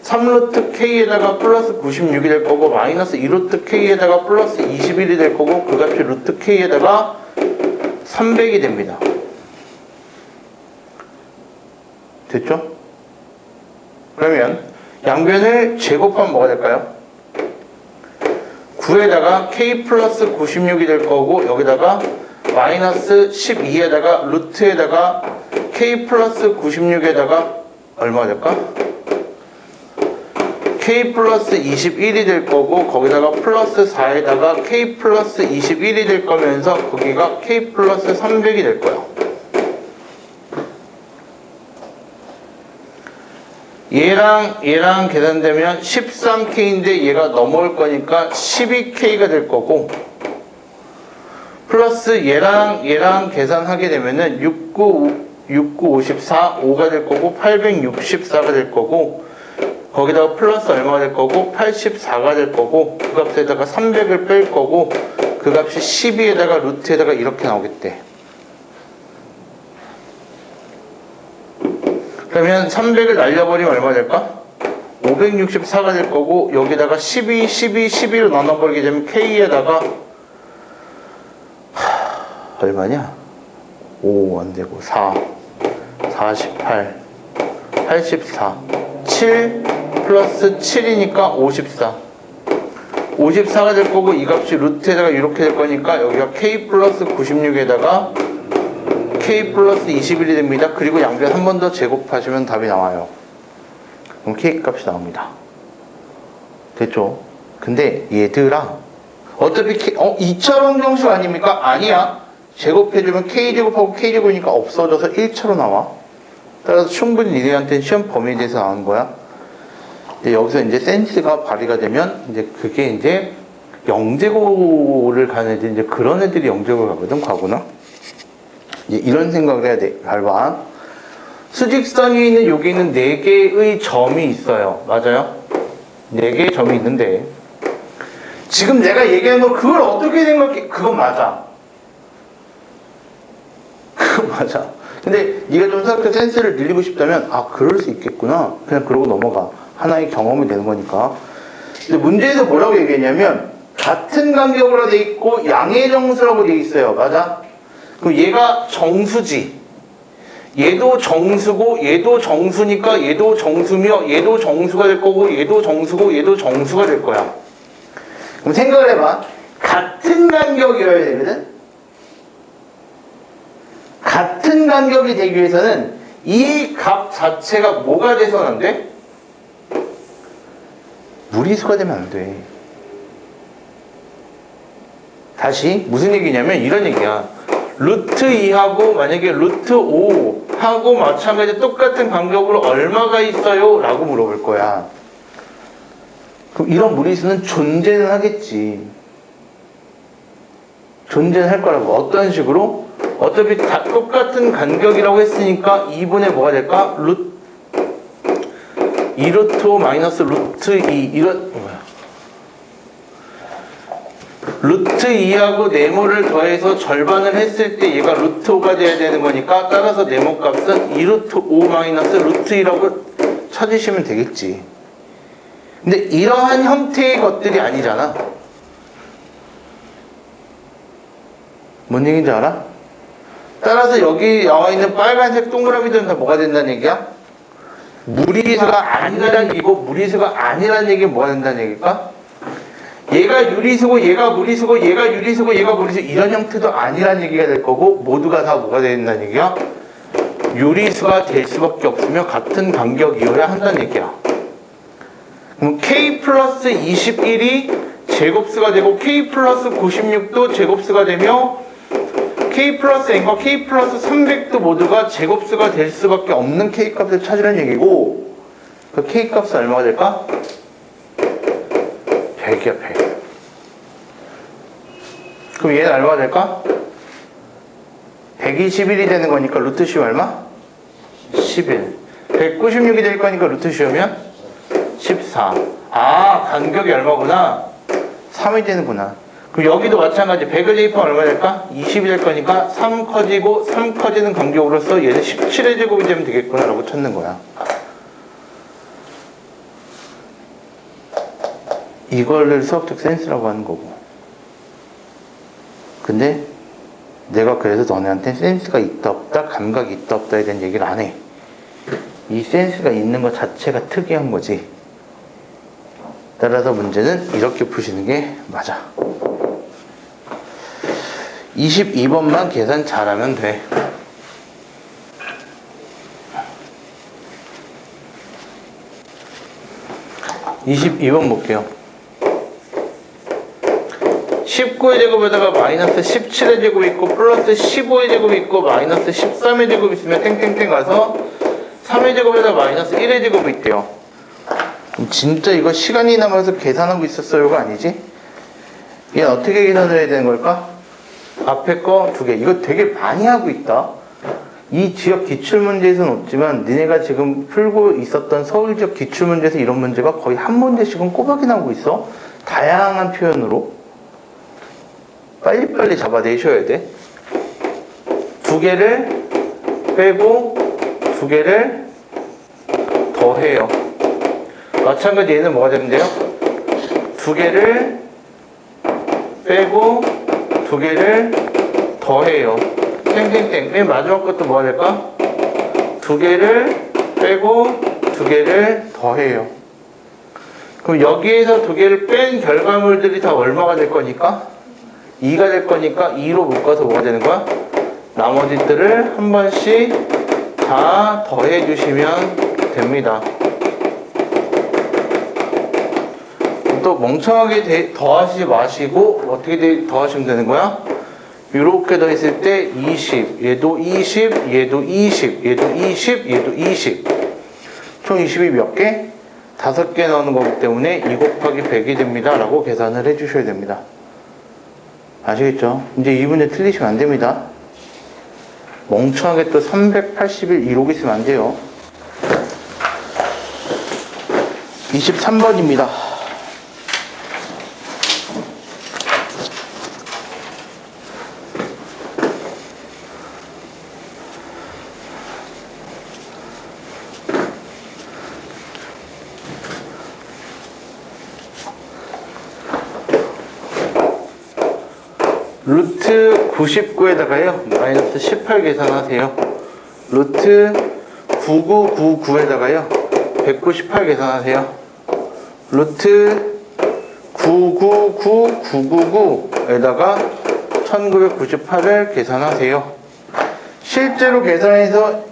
3루트 K에다가 플러스 96이 될 거고, 마이너스 2루트 K에다가 플러스 21이 될 거고, 그 값이 루트 K에다가 300이 됩니다. 됐죠? 그러면 양변을 제곱하면 뭐가 될까요? 9에다가 K 플러스 96이 될 거고, 여기다가 마이너스 12에다가 루트에다가 K 플러스 96에다가 얼마가 될까? K 플러스 21이 될 거고, 거기다가 플러스 4에다가 K 플러스 21이 될 거면서 거기가 K 플러스 300이 될 거야. 얘랑 계산되면 13K인데 얘가 넘어올 거니까 12K가 될 거고, 플러스 얘랑 계산하게 되면은 6954, 5가 될 거고, 864가 될 거고, 거기다가 플러스 얼마가 될 거고, 84가 될 거고, 그 값에다가 300을 뺄 거고, 그 값이 12에다가 루트에다가 이렇게 나오겠대. 그러면 300을 날려버리면 얼마 될까? 564가 될 거고, 여기다가 12, 12, 12로 나눠버리게 되면 K에다가 얼마냐? 5 안되고 4, 48, 84, 7 플러스 7이니까 54. 54가 될 거고, 이 값이 루트에다가 이렇게 될 거니까 여기가 K 플러스 96에다가 K 플러스 21이 됩니다. 그리고 양변 한 번 더 제곱하시면 답이 나와요. 그럼 K 값이 나옵니다. 됐죠? 근데 얘들아, 어차피 2차원 정식 아닙니까? 아니야. 제곱해주면 K제곱하고 K제곱이니까 없어져서 1차로 나와. 따라서 충분히 니네한테는 시험 범위에 대해서 나온 거야. 이제 여기서 이제 센스가 발휘가 되면 이제 그게 이제 영재고를 가는 애들, 이제 그런 애들이 영재고를 가거든, 과거나. 이제 이런 생각을 해야 돼. 잘 봐. 수직선 위에 있는 여기는 4개의 점이 있어요. 맞아요? 4개의 점이 있는데, 지금 내가 얘기한 거 그걸 어떻게 생각해? 그건 맞아. 그건 맞아. 근데 네가 좀 생각해 센스를 늘리고 싶다면, 아, 그럴 수 있겠구나. 그냥 그러고 넘어가. 하나의 경험이 되는 거니까. 근데 문제에서 뭐라고 얘기했냐면, 같은 간격으로 돼 있고 양의 정수라고 돼 있어요. 맞아? 그럼 얘가 정수지. 얘도 정수고 얘도 정수니까 얘도 정수며 얘도 정수가 될 거고 얘도 정수고 얘도 정수가 될 거야. 그럼 생각을 해봐. 같은 간격이어야 되거든? 같은 간격이 되기 위해서는 이 값 자체가 뭐가 돼서는 안 돼? 무리수가 되면 안 돼. 다시 무슨 얘기냐면 이런 얘기야. 루트 2하고 만약에 루트 5하고 마찬가지 똑같은 간격으로 얼마가 있어요? 라고 물어볼 거야. 그럼 이런 무리수는 존재는 하겠지. 존재는 할 거라고. 어떤 식으로? 어차피 다 똑같은 간격이라고 했으니까 2분의 뭐가 될까? 2루트 5 마이너스 루트 2 루트 2하고 네모를 더해서 절반을 했을 때 얘가 루트 5가 돼야 되는 거니까 따라서 네모 값은 2루트 5 마이너스 루트 2라고 찾으시면 되겠지. 근데 이러한 형태의 것들이 아니잖아. 뭔 얘기인지 알아? 따라서 여기 나와 있는 빨간색 동그라미들은 다 뭐가 된다는 얘기야? 무리수가 아니라는 얘기고, 무리수가 아니라는 얘기는 뭐가 된다는 얘기일까? 얘가 유리수고 얘가 무리수고 얘가 유리수고 얘가 무리수 이런 형태도 아니라는 얘기가 될 거고, 모두가 다 뭐가 된다는 얘기야? 유리수가 될 수밖에 없으며 같은 간격이어야 한다는 얘기야. 그럼 K 플러스 21이 제곱수가 되고 K 플러스 96도 제곱수가 되며 K 플러스 N과 K 플러스 300도 모두가 제곱수가 될 수밖에 없는 K 값을 찾으라는 얘기고, 그 K 값은 얼마가 될까? 100이야, 100. 그럼 얘는 얼마가 될까? 121이 되는 거니까 루트 10 얼마? 11. 196이 될 거니까 루트 10이면 14. 아, 간격이 얼마구나? 3이 되는구나. 그럼 여기도 마찬가지. 100을 대입하면 얼마 될까? 20이 될 거니까 3 커지고 3 커지는 간격으로서 얘는 17의 제곱이 되면 되겠구나 라고 찾는 거야. 이거를 수학적 센스라고 하는 거고. 근데 내가 그래서 너네한테 센스가 있다 없다, 감각이 있다 없다에 대한 얘기를 안 해. 이 센스가 있는 것 자체가 특이한 거지. 따라서 문제는 이렇게 푸시는 게 맞아. 22번만 계산 잘하면 돼. 22번 볼게요. 19의 제곱에다가 마이너스 17의 제곱이 있고 플러스 15의 제곱이 있고 마이너스 13의 제곱이 있으면 땡땡땡 가서 3의 제곱에다가 마이너스 1의 제곱이 있대요. 그럼 진짜 이거 시간이 남아서 계산하고 있었어요가 아니지? 얘는 어떻게 계산을 해야 되는 걸까? 앞에 거 두 개. 이거 되게 많이 하고 있다. 이 지역 기출문제에서는 없지만 니네가 지금 풀고 있었던 서울 지역 기출문제에서 이런 문제가 거의 한 문제씩은 꼬박이 나오고 있어. 다양한 표현으로. 빨리빨리 잡아내셔야 돼. 두 개를 빼고 두 개를 더해요. 마찬가지 얘는 뭐가 되는데요? 두 개를 빼고 두 개를 더해요. 땡땡땡. 맨 마지막 것도 뭐가 될까? 두 개를 빼고 두 개를 더해요. 그럼 여기에서 두 개를 뺀 결과물들이 다 얼마가 될 거니까? 2가 될 거니까 2로 묶어서 뭐가 되는 거야? 나머지들을 한 번씩 다 더해 주시면 됩니다. 또 멍청하게 더하지 마시고 어떻게 더하시면 되는 거야? 이렇게 더했을 때 20, 얘도 20, 얘도 20, 얘도 20, 얘도 20. 총 20이 몇 개? 5개 나오는 거기 때문에 2 곱하기 100이 됩니다 라고 계산을 해 주셔야 됩니다. 아시겠죠? 이제 이 문제 틀리시면 안 됩니다. 멍청하게 또 381 이러고 있으면 안 돼요. 23번입니다. 루트 99에다가요 마이너스 18 계산하세요. 루트 9999에다가요 198 계산하세요. 루트 999999에다가 1998을 계산하세요. 실제로 계산해서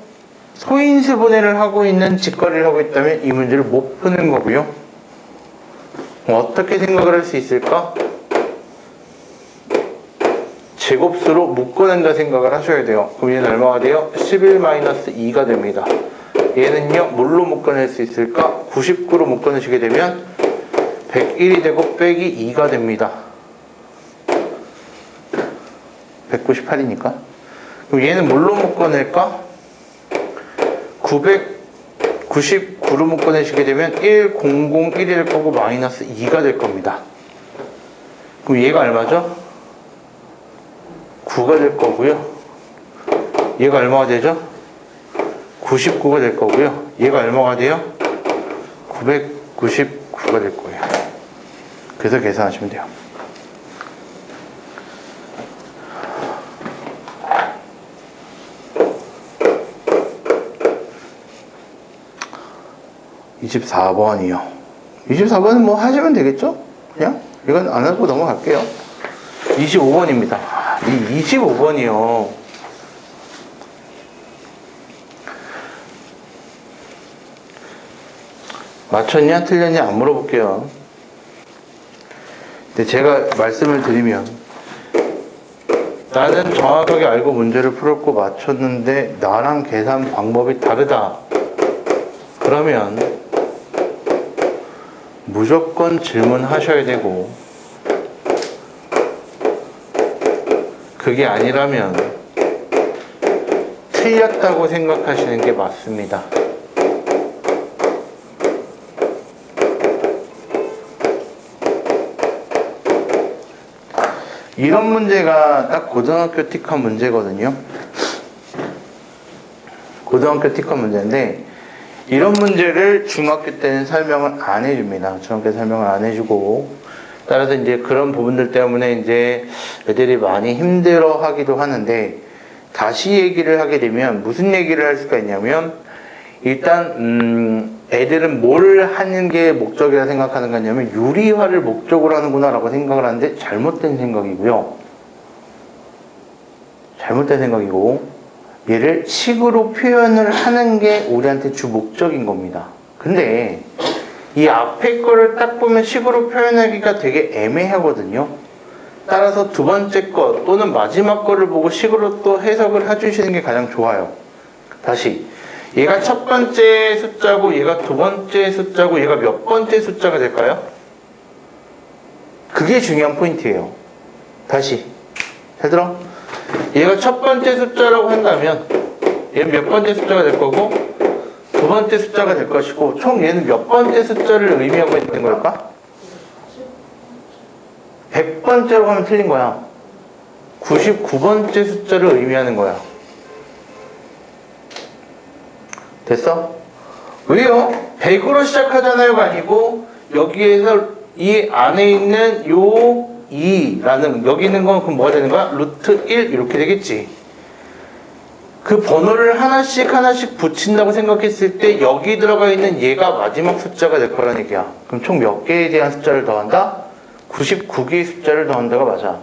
소인수분해를 하고 있는 직거래를 하고 있다면 이 문제를 못 푸는 거고요. 어떻게 생각을 할 수 있을까? 제곱수로 묶어낸다 생각을 하셔야 돼요. 그럼 얘는 얼마가 돼요? 11-2가 됩니다. 얘는요, 뭘로 묶어낼 수 있을까? 99로 묶어내시게 되면 101이 되고 빼기 2가 됩니다. 198이니까. 그럼 얘는 뭘로 묶어낼까? 999로 묶어내시게 되면 1001이 될 거고 마이너스 2가 될 겁니다. 그럼 얘가 얼마죠? 9가 될 거고요. 얘가 얼마가 되죠? 99가 될 거고요. 얘가 얼마가 돼요? 999가 될 거예요. 그래서 계산하시면 돼요. (24번이요) 24번은 뭐 하시면 되겠죠? 그냥 이건 안 하고 넘어갈게요. 25번입니다. 이 25번이요. 맞췄냐 틀렸냐 안 물어볼게요. 근데 제가 말씀을 드리면 나는 정확하게 알고 문제를 풀었고 맞췄는데 나랑 계산 방법이 다르다. 그러면 무조건 질문하셔야 되고, 그게 아니라면 틀렸다고 생각하시는 게 맞습니다. 이런 문제가 딱 고등학교 특화 문제거든요. 고등학교 특화 문제인데 이런 문제를 중학교 때는 설명을 안 해줍니다. 중학교 때 설명을 안 해주고, 따라서 이제 그런 부분들 때문에 이제 애들이 많이 힘들어 하기도 하는데, 다시 얘기를 하게 되면 무슨 얘기를 할 수가 있냐면, 일단 애들은 뭘 하는 게 목적이라 생각하는 거냐면 유리화를 목적으로 하는구나 라고 생각을 하는데 잘못된 생각이고요. 잘못된 생각이고, 얘를 식으로 표현을 하는 게 우리한테 주 목적인 겁니다. 근데 이 앞에 거를 딱 보면 식으로 표현하기가 되게 애매하거든요. 따라서 두 번째 거 또는 마지막 거를 보고 식으로 또 해석을 해주시는 게 가장 좋아요. 다시, 얘가 첫 번째 숫자고 얘가 두 번째 숫자고 얘가 몇 번째 숫자가 될까요? 그게 중요한 포인트예요. 다시, 잘 들어? 얘가 첫 번째 숫자라고 한다면 얘는 몇 번째 숫자가 될 거고 두 번째 숫자가 될 것이고, 총 얘는 몇 번째 숫자를 의미하고 있는 걸까? 100번째로 하면 틀린 거야. 99번째 숫자를 의미하는 거야. 됐어? 왜요? 100으로 시작하잖아요가 아니고 여기에서 이 안에 있는 요 2라는, 여기 있는 건 그럼 뭐가 되는 거야? 루트 1 이렇게 되겠지. 그 번호를 하나씩 붙인다고 생각했을 때 여기 들어가 있는 얘가 마지막 숫자가 될 거란 얘기야. 그럼 총 몇 개에 대한 숫자를 더한다? 99개의 숫자를 더한다가 맞아.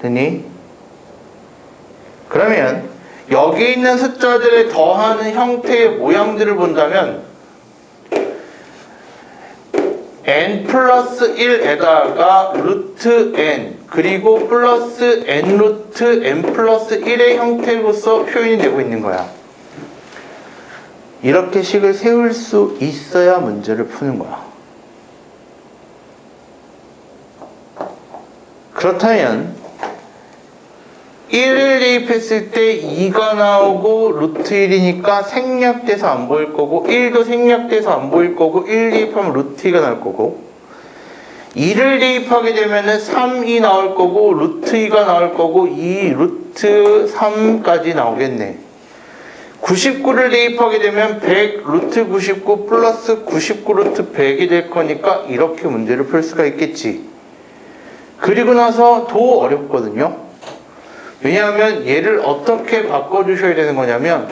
됐니? 그러면 여기 있는 숫자들을 더하는 형태의 모양들을 본다면 n 플러스 1에다가 루트 n 그리고 플러스 n 루트 n 플러스 1의 형태로서 표현이 되고 있는 거야. 이렇게 식을 세울 수 있어야 문제를 푸는 거야. 그렇다면 1을 대입했을 때 2가 나오고 루트 1이니까 생략돼서 안 보일 거고, 1도 생략돼서 안 보일 거고, 1 대입하면 루트 2가 나올 거고, 2를 대입하게 되면은 3이 나올 거고, 루트 2가 나올 거고, 2 루트 3까지 나오겠네. 99를 대입하게 되면 100 루트 99 플러스 99 루트 100이 될 거니까 이렇게 문제를 풀 수가 있겠지. 그리고 나서 더 어렵거든요. 왜냐하면 얘를 어떻게 바꿔주셔야 되는 거냐면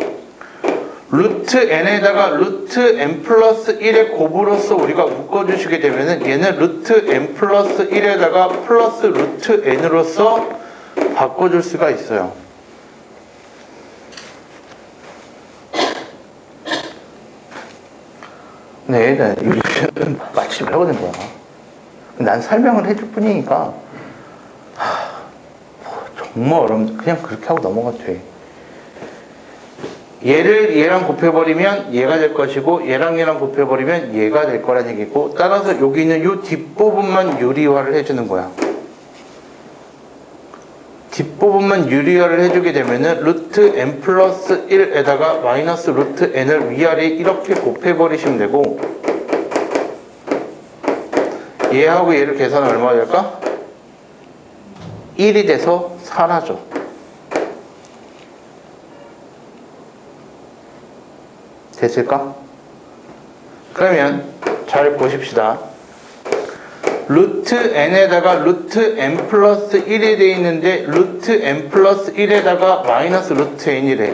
루트 n에다가 루트 n 플러스 1의 곱으로서 우리가 묶어주시게 되면은 얘는 루트 n 플러스 1에다가 플러스 루트 n으로서 바꿔줄 수가 있어요. 네, 이거 마침을 하거든 거야. 난 설명을 해줄 뿐이니까 정말 어려운데 그냥 그렇게 하고 넘어가도 돼. 얘를 얘랑 곱해버리면 얘가 될 것이고 얘랑 얘랑 곱해버리면 얘가 될 거란 얘기고, 따라서 여기 있는 이 뒷부분만 유리화를 해주는 거야. 뒷부분만 유리화를 해주게 되면은 루트 n 플러스 1에다가 마이너스 루트 n을 위아래 이렇게 곱해버리시면 되고, 얘하고 얘를 계산하면 얼마가 될까? 1이 돼서 사라져. 됐을까? 그러면 잘 보십시다. 루트 n에다가 루트 n 플러스 1이 되어 있는데 루트 n 플러스 1에다가 마이너스 루트 n이래.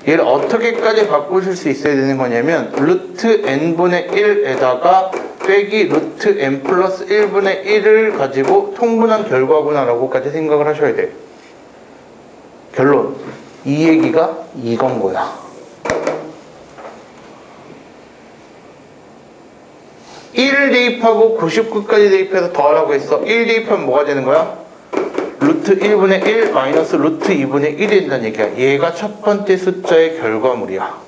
얘를 어떻게까지 바꾸실 수 있어야 되는 거냐면 루트 n분의 1에다가 빼기 루트 n 플러스 1분의 1을 가지고 통분한 결과구나라고까지 생각을 하셔야 돼. 결론, 이 얘기가 이건 거야. 1을 대입하고 99까지 대입해서 더하라고 했어. 1 대입하면 뭐가 되는 거야? 루트 1분의 1 마이너스 루트 2분의 1이 된다는 얘기야. 얘가 첫 번째 숫자의 결과물이야.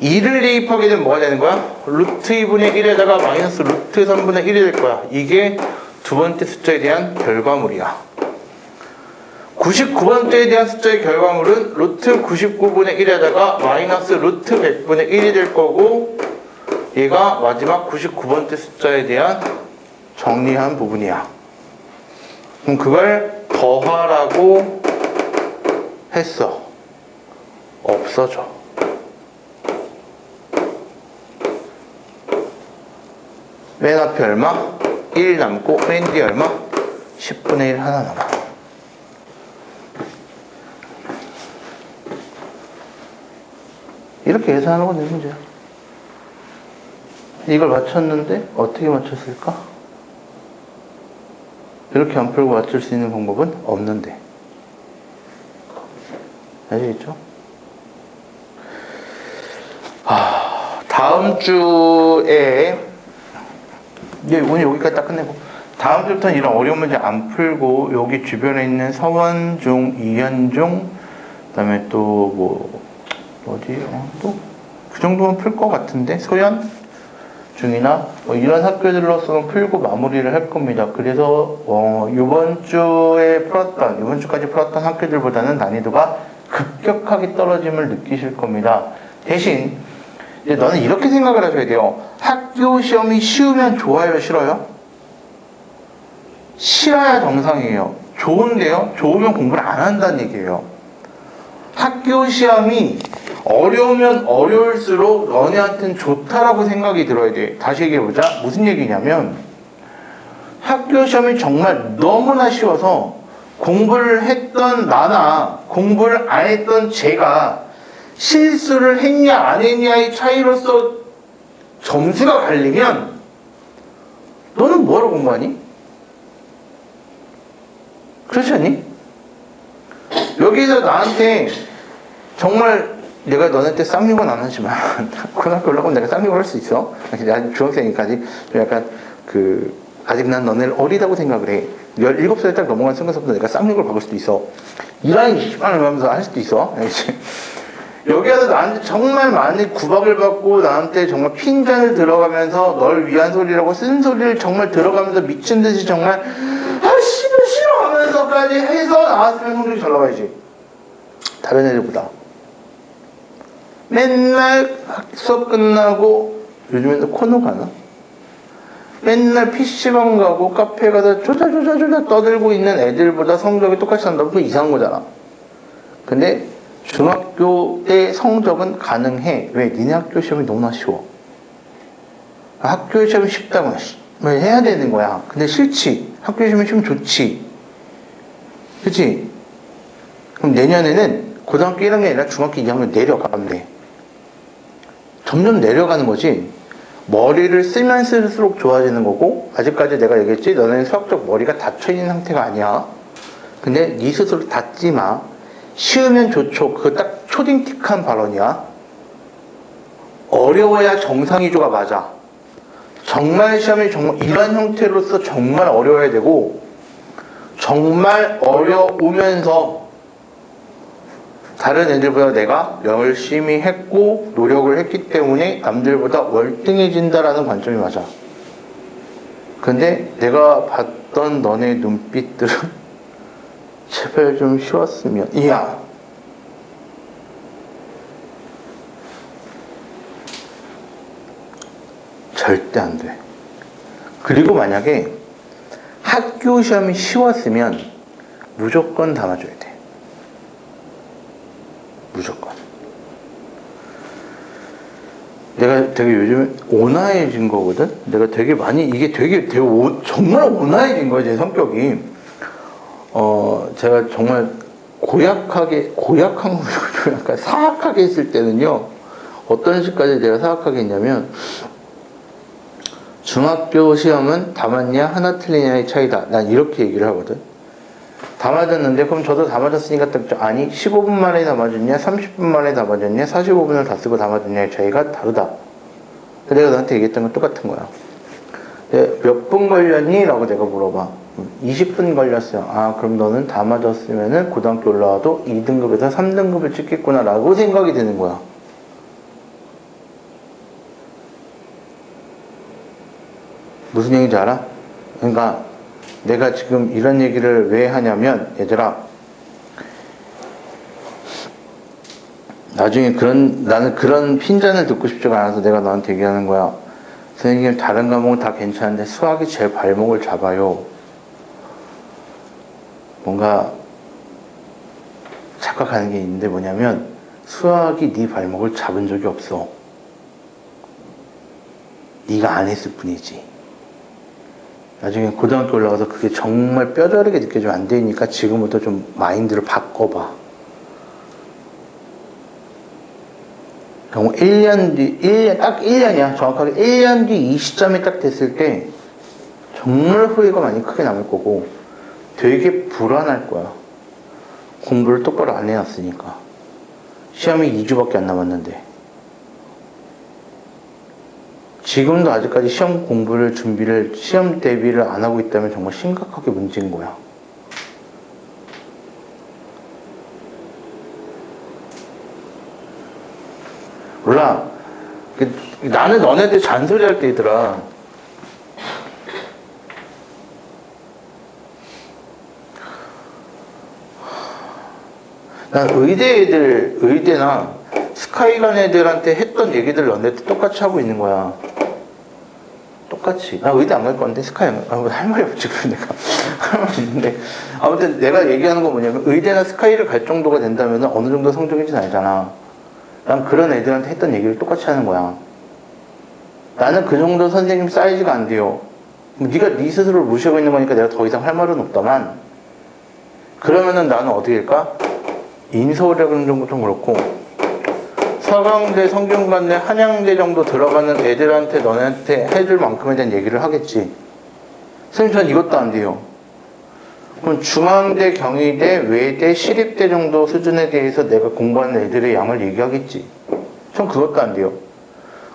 2를 대입하게 되면 뭐가 되는 거야? 루트 2분의 1에다가 마이너스 루트 3분의 1이 될 거야. 이게 두 번째 숫자에 대한 결과물이야. 99번째에 대한 숫자의 결과물은 루트 99분의 1에다가 마이너스 루트 100분의 1이 될 거고, 얘가 마지막 99번째 숫자에 대한 정리한 부분이야. 그럼 그걸 더하라고 했어. 없어져. 맨 앞에 얼마? 1 남고 맨 뒤에 얼마? 10분의 1 하나 남아. 이렇게 계산하는 건 내 문제야. 이걸 맞췄는데 어떻게 맞췄을까? 이렇게 안 풀고 맞출 수 있는 방법은 없는데. 아시겠죠? 다음 주에 오늘 여기까지 딱 끝내고, 다음 주부터는 이런 어려운 문제 안 풀고 여기 주변에 있는 서원중, 이현중, 그다음에 또 또 그 정도만 풀 것 같은데, 소연 중이나 이런 학교들로서는 풀고 마무리를 할 겁니다. 그래서 이번 주까지 풀었던 학교들보다는 난이도가 급격하게 떨어짐을 느끼실 겁니다. 대신 이제 너는 이렇게 생각을 하셔야 돼요. 학교 시험이 쉬우면 좋아요, 싫어요? 싫어야 정상이에요. 좋은데요? 좋으면 공부를 안 한다는 얘기예요. 학교 시험이 어려우면 어려울수록 너네한테는 좋다라고 생각이 들어야 돼. 다시 얘기해보자. 무슨 얘기냐면, 학교 시험이 정말 너무나 쉬워서 공부를 했던 나나 공부를 안 했던 제가 실수를 했냐 안 했냐의 차이로서 점수가 갈리면 너는 뭐하러 공부하니? 그렇지 않니? 여기서 나한테 정말 내가 너네한테 쌍욕은 안 하지만 고등학교 올라가면 내가 쌍욕을 할 수 있어. 아직 중학생이까지 좀 약간 아직 난 너네를 어리다고 생각을 해. 17살 딱 넘어간 순간부터 내가 쌍욕을 박을 수도 있어. 이라이 씨발을 하면서 할 수도 있어. 여기 와서 나한테 정말 많은 구박을 받고 나한테 정말 핀잔을 들어가면서 널 위한 소리라고 쓴 소리를 정말 들어가면서 미친 듯이 정말 싫어 하면서까지 해서 나왔으면 성적이 잘 나와야지. 다른 애들보다. 맨날 수업 끝나고, 요즘에는 코너 가나? 맨날 PC방 가고 카페 가서 조잘조잘 떠들고 있는 애들보다 성적이 똑같이 난다고 그거 이상한 거잖아. 근데 중학교 때 성적은 가능해. 왜? 니네 학교 시험이 너무나 쉬워. 학교 시험이 쉽다고 해야 되는 거야. 근데 싫지. 학교 시험이 쉬면 좋지. 그치? 그럼 내년에는 고등학교 1학년이 아니라 중학교 2학년 내려가면 돼. 점점 내려가는 거지. 머리를 쓰면 쓸수록 좋아지는 거고, 아직까지 내가 얘기했지, 너는 수학적 머리가 닫혀있는 상태가 아니야. 근데 네 스스로 닫지 마. 쉬우면 좋죠. 그거 딱 초딩틱한 발언이야. 어려워야 정상이조가 맞아. 정말 시험이 정말 이런 형태로서 정말 어려워야 되고, 정말 어려우면서 다른 애들보다 내가 열심히 했고 노력을 했기 때문에 남들보다 월등해진다라는 관점이 맞아. 근데 내가 봤던 너네 눈빛들은 제발 좀 쉬웠으면. 이야. 절대 안 돼. 그리고 만약에 학교 시험이 쉬웠으면 무조건 담아줘야 돼. 무조건. 내가 되게 요즘 온화해진 거거든? 내가 되게 많이, 이게 되게 정말 온화해진 거야, 제 성격이. 제가 정말 고약한 거 좀 약간 사악하게 했을 때는요, 어떤 식까지 내가 사악하게 했냐면, 중학교 시험은 다 맞냐, 하나 틀리냐의 차이다. 난 이렇게 얘기를 하거든. 다 맞았는데, 그럼 저도 다 맞았으니까 딱, 아니, 15분 만에 다 맞았냐, 30분 만에 다 맞았냐, 45분을 다 쓰고 다 맞았냐의 차이가 다르다. 내가 너한테 얘기했던 건 똑같은 거야. 몇 분 걸렸니? 라고 내가 물어봐. 20분 걸렸어요. 아, 그럼 너는 다 맞았으면은 고등학교 올라와도 2등급에서 3등급을 찍겠구나. 라고 생각이 드는 거야. 무슨 얘기인지 알아? 그러니까 내가 지금 이런 얘기를 왜 하냐면, 얘들아, 나중에 나는 그런 핀잔을 듣고 싶지가 않아서 내가 너한테 얘기하는 거야. 선생님, 다른 과목은 다 괜찮은데 수학이 제 발목을 잡아요. 뭔가 착각하는 게 있는데 뭐냐면, 수학이 네 발목을 잡은 적이 없어. 네가 안 했을 뿐이지. 나중에 고등학교 올라가서 그게 정말 뼈저리게 느껴지면 안 되니까 지금부터 좀 마인드를 바꿔봐. 경우 1년 뒤, 딱 1년이야. 정확하게 1년 뒤 이 시점이 딱 됐을 때 정말 후회가 많이 크게 남을 거고 되게 불안할 거야. 공부를 똑바로 안 해놨으니까. 시험이 2주밖에 안 남았는데. 지금도 아직까지 시험 공부를 시험 대비를 안 하고 있다면 정말 심각하게 문제인 거야. 몰라. 나는 너네들 잔소리할 때더라. 난 의대나 스카이 간 애들한테 했던 얘기들 너네들 똑같이 하고 있는 거야. 똑같이. 나 의대 안 갈 건데 스카이 할 말이 없지. 그래 내가 할 말이 있는데 아무튼 내가 얘기하는 건 뭐냐면 의대나 스카이를 갈 정도가 된다면 어느 정도 성적인지는 알잖아. 난 그런 애들한테 했던 얘기를 똑같이 하는 거야. 나는 그 정도 선생님 사이즈가 안 돼요. 네가 네 스스로를 무시하고 있는 거니까 내가 더 이상 할 말은 없다만, 그러면은 나는 어떻게 할까? 인서울이라는 정도 좀 그렇고 서강대, 성균관대, 한양대 정도 들어가는 애들한테 너네한테 해줄 만큼에 대한 얘기를 하겠지. 선생님 전 이것도 안 돼요. 그럼 중앙대, 경희대, 외대, 시립대 정도 수준에 대해서 내가 공부하는 애들의 양을 얘기하겠지. 전 그것도 안 돼요.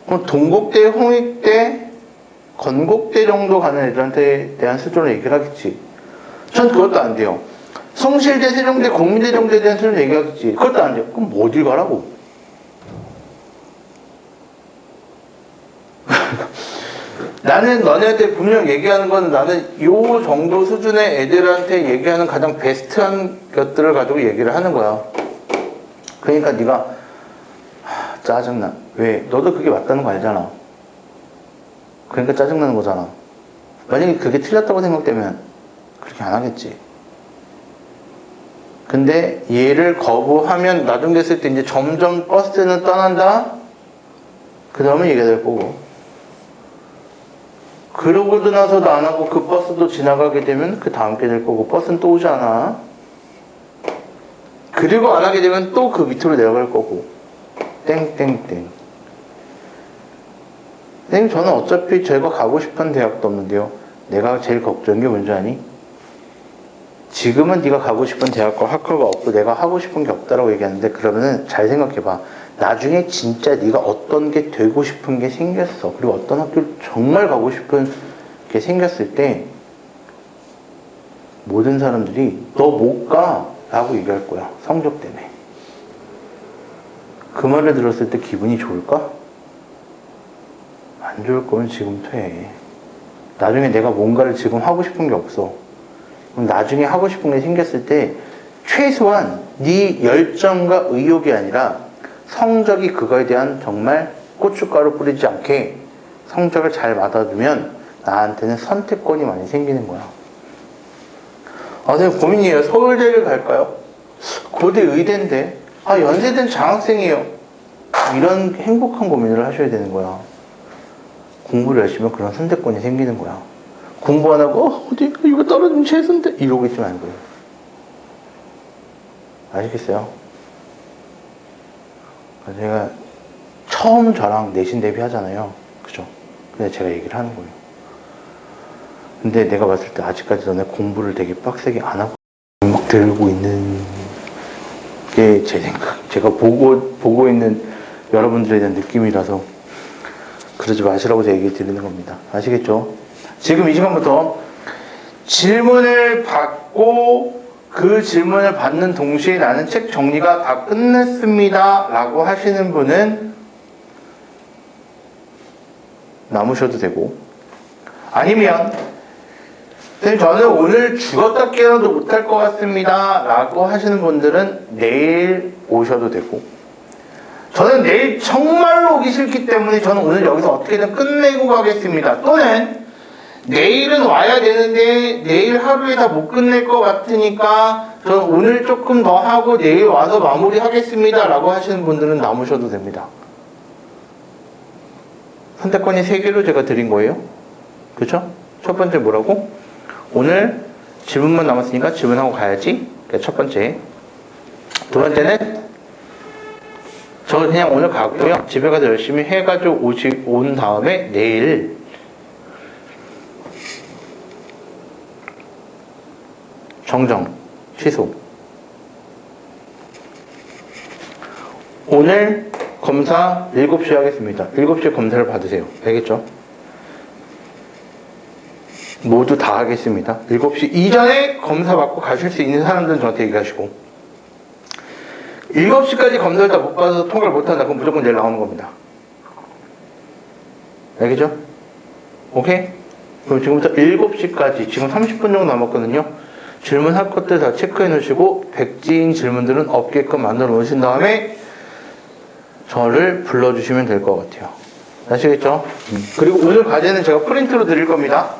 그럼 동국대, 홍익대, 건국대 정도 가는 애들한테 대한 수준을 얘기를 하겠지. 전 그것도 안 돼요. 성실대, 세종대, 국민대 정도에 대한 수준을 얘기하겠지. 그것도 안 돼요. 그럼 뭐 어딜 가라고? 나는 너네한테 분명 얘기하는 건 나는 요 정도 수준의 애들한테 얘기하는 가장 베스트한 것들을 가지고 얘기를 하는 거야. 그러니까 네가 짜증나. 왜? 너도 그게 맞다는 거 알잖아. 그러니까 짜증나는 거잖아. 만약에 그게 틀렸다고 생각되면 그렇게 안 하겠지. 근데 얘를 거부하면 나중 됐을 때 이제 점점 버스는 떠난다? 그 다음에 얘기가 될 거고. 그러고도 나서도 안 하고 그 버스도 지나가게 되면 그 다음 게 될 거고 버스는 또 오잖아. 그리고 안 하게 되면 또 그 밑으로 내려갈 거고. 땡땡땡. 선생님 저는 어차피 제가 가고 싶은 대학도 없는데요. 내가 제일 걱정인 게 뭔지 아니? 지금은 네가 가고 싶은 대학과 학과가 없고 내가 하고 싶은 게 없다라고 얘기하는데 그러면은 잘 생각해봐. 나중에 진짜 네가 어떤 게 되고 싶은 게 생겼어. 그리고 어떤 학교를 정말 가고 싶은 게 생겼을 때 모든 사람들이 너 못 가 라고 얘기할 거야. 성적 때문에. 그 말을 들었을 때 기분이 좋을까? 안 좋을 거면 지금 퇴해. 나중에 내가 뭔가를 지금 하고 싶은 게 없어. 그럼 나중에 하고 싶은 게 생겼을 때 최소한 네 열정과 의욕이 아니라 성적이 그거에 대한 정말 고춧가루 뿌리지 않게 성적을 잘 받아두면 나한테는 선택권이 많이 생기는 거야. 선생님 고민이에요. 서울대를 갈까요? 고대 의대인데 연세대는 장학생이에요. 이런 행복한 고민을 하셔야 되는 거야. 공부를 열심히 하면 그런 선택권이 생기는 거야. 공부 안 하고 어디 이거 떨어지면 재수인데 이러고 있지 말고요. 아시겠어요? 제가 처음 저랑 내신 대비 하잖아요. 그죠? 근데 제가 얘기를 하는 거예요. 근데 내가 봤을 때 아직까지 너네 공부를 되게 빡세게 안 하고 막 들고 있는 게 제 생각. 제가 보고 있는 여러분들에 대한 느낌이라서 그러지 마시라고 제가 얘기 드리는 겁니다. 아시겠죠? 지금 이 시간부터 질문을 받고 그 질문을 받는 동시에 나는 책 정리가 다 끝냈습니다 라고 하시는 분은 남으셔도 되고, 아니면 선생님 저는 오늘 죽었다 깨어나도 못할 것 같습니다 라고 하시는 분들은 내일 오셔도 되고, 저는 내일 정말로 오기 싫기 때문에 저는 오늘 여기서 어떻게든 끝내고 가겠습니다, 또는 내일은 와야 되는데 내일 하루에 다 못 끝낼 것 같으니까 저는 오늘 조금 더 하고 내일 와서 마무리 하겠습니다 라고 하시는 분들은 남으셔도 됩니다. 선택권이 3개로 제가 드린 거예요. 그렇죠? 첫 번째 뭐라고? 오늘 질문만 남았으니까 질문하고 가야지. 그게 첫 번째. 두 번째는 저 그냥 오늘 가고요. 집에 가서 열심히 해가지고 온 다음에 내일 정정, 취소. 오늘 검사 7시에 하겠습니다. 7시에 검사를 받으세요. 알겠죠? 모두 다 하겠습니다. 7시 이전에 검사 받고 가실 수 있는 사람들은 저한테 얘기하시고, 7시까지 검사를 다 못 받아서 통과를 못한다. 그럼 무조건 내일 나오는 겁니다. 알겠죠? 오케이? 그럼 지금부터 7시까지, 지금 30분 정도 남았거든요. 질문할 것들 다 체크해 놓으시고 백지인 질문들은 없게끔 만들어 놓으신 다음에 저를 불러주시면 될 것 같아요. 아시겠죠? 그리고 오늘 과제는 제가 프린트로 드릴 겁니다.